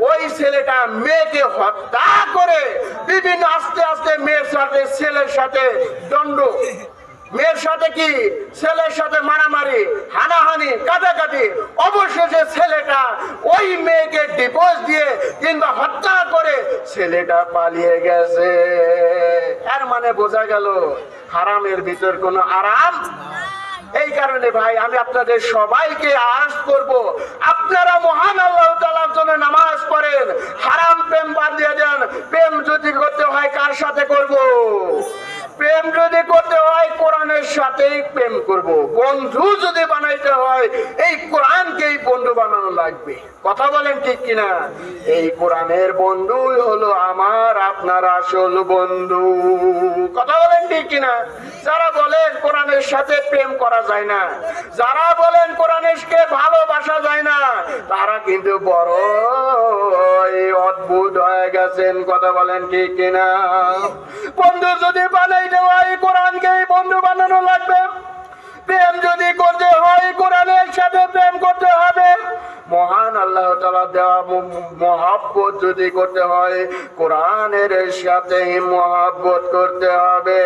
ওই ছেলেটা মেয়েকে হত্যা করে বিভিন্ন আস্তে আস্তে মেয়ের সাথে ছেলের সাথে দ্বন্দ্ব, মেয়ের সাথে কি ছেলের সাথে মারামারি, হানাহানি, কাটাকাটি, অবশেষে ছেলেটা ওই মেয়েকে ডিভোর্স দিয়ে কিংবা হত্যা করে ছেলেটা পালিয়ে গেছে। এর মানে বোঝা গেল হারামের ভিতর কোনো আরাম। এই কারণে ভাই আমি আপনাদের সবাইকে আরজ করব, আপনারা মহান আল্লাহ তাআলার জন্য নামাজ পড়েন, হারাম প্রেম বাদ দিয়ে দেন। প্রেম যদি করতে হয় কার সাথে করব? প্রেম যদি করতে হয় কোরআনের সাথেই প্রেম করব। বন্ধু যদি বানাইতে হয় এই কোরআনকেই বন্ধু বানানো লাগবে। কথা বলেন ঠিক কিনা? এই কোরআনের বন্ধুই হলো আমার আপনার আসল বন্ধু। কথা বলেন ঠিক কিনা? যারা বলেন কোরআনের সাথে প্রেম করা যায় না, যারা বলেন কোরআনকে ভালোবাসা যায় না, তারা কিন্তু বড় অদ্ভুত হয়ে গেছেন। কথা বলেন ঠিক কিনা? বন্ধু যদি বানাইতে হয় কোরআনকেই বন্ধু বানানো লাগবে। প্রেম যদি করতে হয় কোরআনের সাথে প্রেম করতে হবে। মহান আল্লাহ তাআলা দেওয়া মহব্বত যদি করতে হয় কোরআনের সাথে মহব্বত করতে হবে।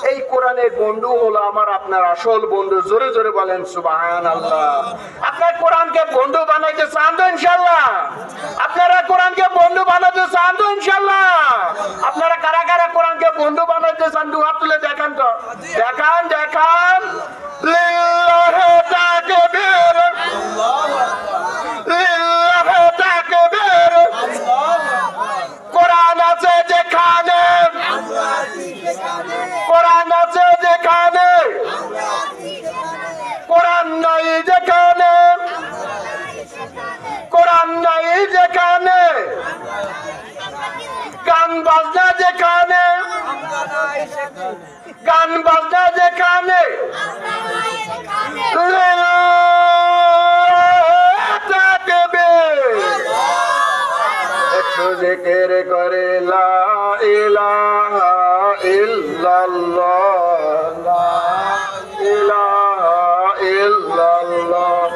এই কোরআনের বন্ধু হলো আমার আপনার আসল বন্ধু। জোরে জোরে বলেন সুবহানাল্লাহ। আপনার কোরআনকে বন্ধু বানাইতে চান তো ইনশাআল্লাহ? আপনারা কোরআনকে বন্ধু বানাতে চান তো ইনশাআল্লাহ? আপনারা কারা কারা কোরআনকে বন্ধু বানাইতে চান দু হাত তুলে দেখান তো, দেখান দেখান। লিল্লাহি তাকবীর, লিল্লাহি তাকবীর। কোরআন আছে যেখানে, কোরআন আছে যেখানে, কোরআন নাই যেখানে, কোরআন নাই যেখানে, গান বাজনা যেখানে, গান বাজনা যেখানে, একটু জিকির করে লা ইলাহা ইল্লাল্লাহ, লা ইলাহা ইল্লাল্লাহ।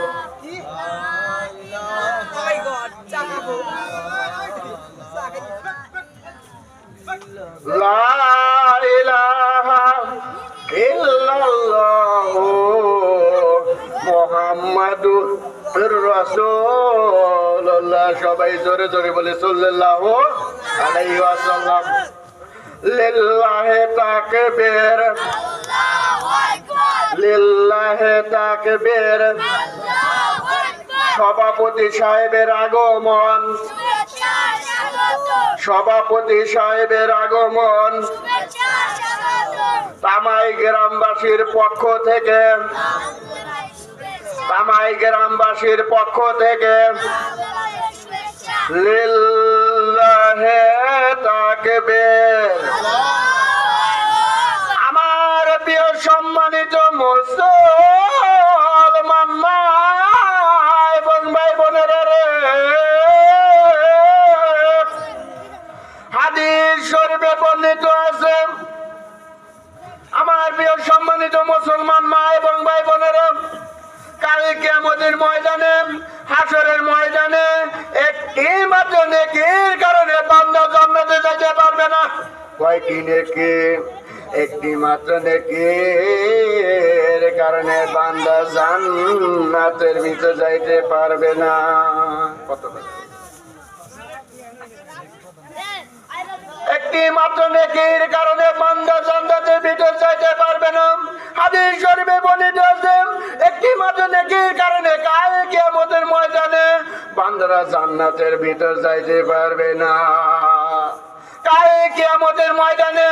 লা ইলাহা ইল্লাল্লাহ মুহাম্মাদুর রাসূলুল্লাহ। সবাই জোরে জোরে বলে সাল্লাল্লাহু আলাইহি ওয়াসাল্লাম। লিল্লাহি তাকবীর, লিল্লাহি তাকবীর। সভাপতি সাহেবের আগমন, সভাপতি সাহেবের আগমন তামাই গ্রামবাসীর পক্ষ থেকে, তামাই গ্রামবাসীর পক্ষ থেকে লিল্লাহি তাকবীর। আমার প্রিয় সম্মানিত মুসলমান মা এবং ভাই বোনেরা রে, হাদিস শরীফে বর্ণিত আছে, আমার প্রিয় সম্মানিত মুসলমান মা এবং ভাই বোনেরা, কাল কিয়ামতের ময়দানে, হাসরের ময়দানে একটি মাত্র নেকির কারণে বান্দা জান্নাতে যেতে পারবে না। কয়টি নেকি? একটি মাত্র নেকির কারণে বান্দা জান্নাতের ভিতরে যাইতে পারবে না। কত একটি মাত্র নেকির কারণে বান্দা জান্নাতের ভিতর যাইতে পারবে না। হাদিস শরীফে বর্ণিত আছে, একটি মাত্র নেকির কারণে কাল কিয়ামতের ময়দানে বান্দারা জান্নাতের ভিতর যাইতে পারবে না। কাল কিয়ামতের ময়দানে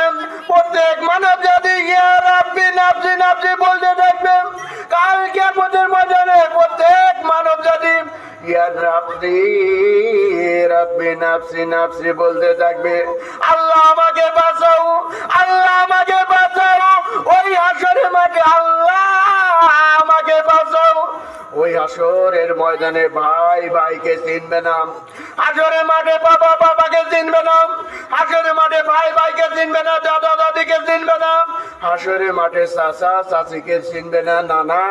প্রত্যেক মানব জাতি ইয়া রাব্বি নাফসি নাফসি বলতে থাকবে। কাল কিয়ামতের ময়দানে প্রত্যেক মানব জাতি ইয়া রাব্বি রাব্বি নাফসি নাফসি বলতে থাকবে। আল্লাহ আমাকে বাঁচাও, আল্লাহ আমাকে বাঁচাও। ওই হাসরের মাঠে আল্লাহ আমাকে বাঁচাও। ওই হাসরের ময়দানে ভাই ভাইকে চিনবে না, হাসরের মাঠে বাবা বাবাকে চিনবে না, হাসরের মাঠে ভাই ভাইকে চিনবে না, দাদা দাদিকে চিনবে না, হাসরের মাঠে চাচা চাচিকে চিনবে না, নানা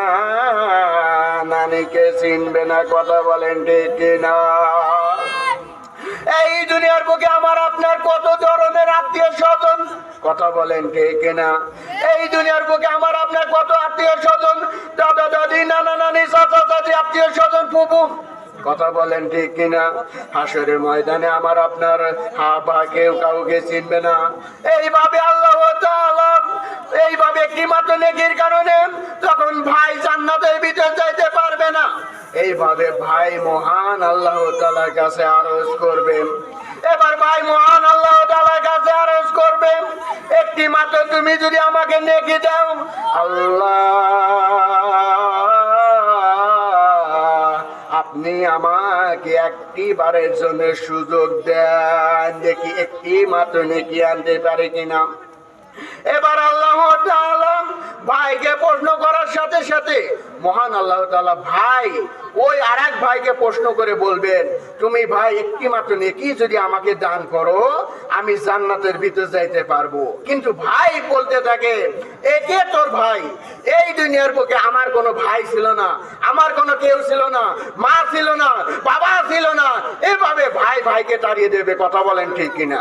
নানিকে চিনবে না। কথা বলেন ঠিক কিনা? এই দুনিয়ার বুকে আমার আপনার কত ধরনের আত্মীয় স্বজন, কথা বলেন ঠিক কিনা? এই দুনিয়ার বুকে আমার আপনার কত আত্মীয় স্বজন, দাদা দাদি নানা নানি চাচা চাচি আত্মীয় স্বজন ফুফু, কথা বলেন ঠিক কিনা? হাসরের ময়দানে আমার আপনার হাবা কেউ কাউকে চিনবে না। এইভাবে আল্লাহ তাআলা এইভাবে একটি মাত্র নেকির কারণে তখন ভাই জান্নাতের ভিতর যাইতে পারবে না। এইভাবে ভাই মহান আল্লাহ তাআলার কাছে আরজ করবে। এবার ভাই মহান আল্লাহ তাআলার কাছে আরজ করবে, একটি মাত্র তুমি যদি আমাকে নেকি দাও আল্লাহ, আপনি আমাকে একটি বারের জন্য সুযোগ দেন, দেখি একটি মাত্র নেকি আনতে পারে কিনা। এবার আল্লাহ তাআলা ভাইকে প্রশ্ন করার সাথে সাথে মহান আল্লাহ তাআলা ভাই ওই আরেক ভাইকে প্রশ্ন করে বলবেন, তুমি ভাই একটি মাত্র নেকি যদি আমাকে দান করো আমি জান্নাতের ভিতর যাইতে পারবো। কিন্তু ভাই বলতে থাকে, একে তোর ভাই? এই দুনিয়ার বুকে আমার কোনো ভাই ছিল না, আমার কোনো কেউ ছিল না, মা ছিল না, বাবা ছিল না। এভাবে ভাই ভাইকে তাড়িয়ে দেবে। কথা বলেন ঠিক কিনা?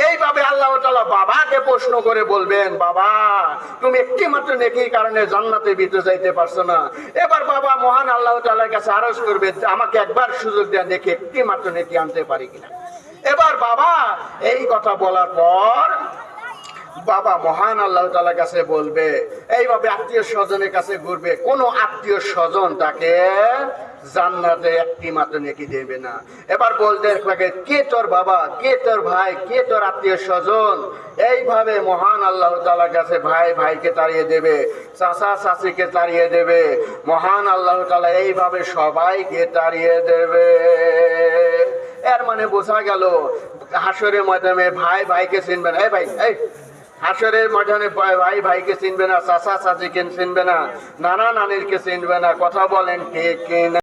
এইভাবে আল্লাহ তাআলা বাবাকে প্রশ্ন করে বলবেন, বাবা তুমি একটি মাত্র নেকির কারণে জান্নাতের ভিতর যাইতে পারছো না। এবার বাবা মহান আল্লাহ তাআলার কাছে আরজ করবে, আমাকে একবার সুযোগ দেন, দেখি একটি মাত্র নেকি আনতে পারি কিনা। এবার বাবা এই কথা বলার পর বাবা মহান আল্লাহ তাআলার কাছে বলবে, এইভাবে আত্মীয় স্বজনের কাছে ঘুরবে, কোন আত্মীয় স্বজন তাকে জান্নাতে একটি মাত্র নেকি দেবে না। এবার বলতে থাকে, কে তোর বাবা, কে তোর ভাই, কে তোর আত্মীয় স্বজন? এইভাবে মহান আল্লাহ তাআলার কাছে ভাই ভাইকে তাড়িয়ে দেবে, চাচা চাচিকে তাড়িয়ে দেবে, মহান আল্লাহ তাআলা এইভাবে সবাইকে তাড়িয়ে দেবে। এর মানে বোঝা গেল হাসরের ময়দানে ভাই ভাইকে চিনবে না। এই ভাই এই হাসরের ময়দানে ভাই ভাইকে চিনবে না, চাচা চাচিকে চিনবে না, নানা নানিরকে চিনবে না। কথা বলেন ঠিক কিনা?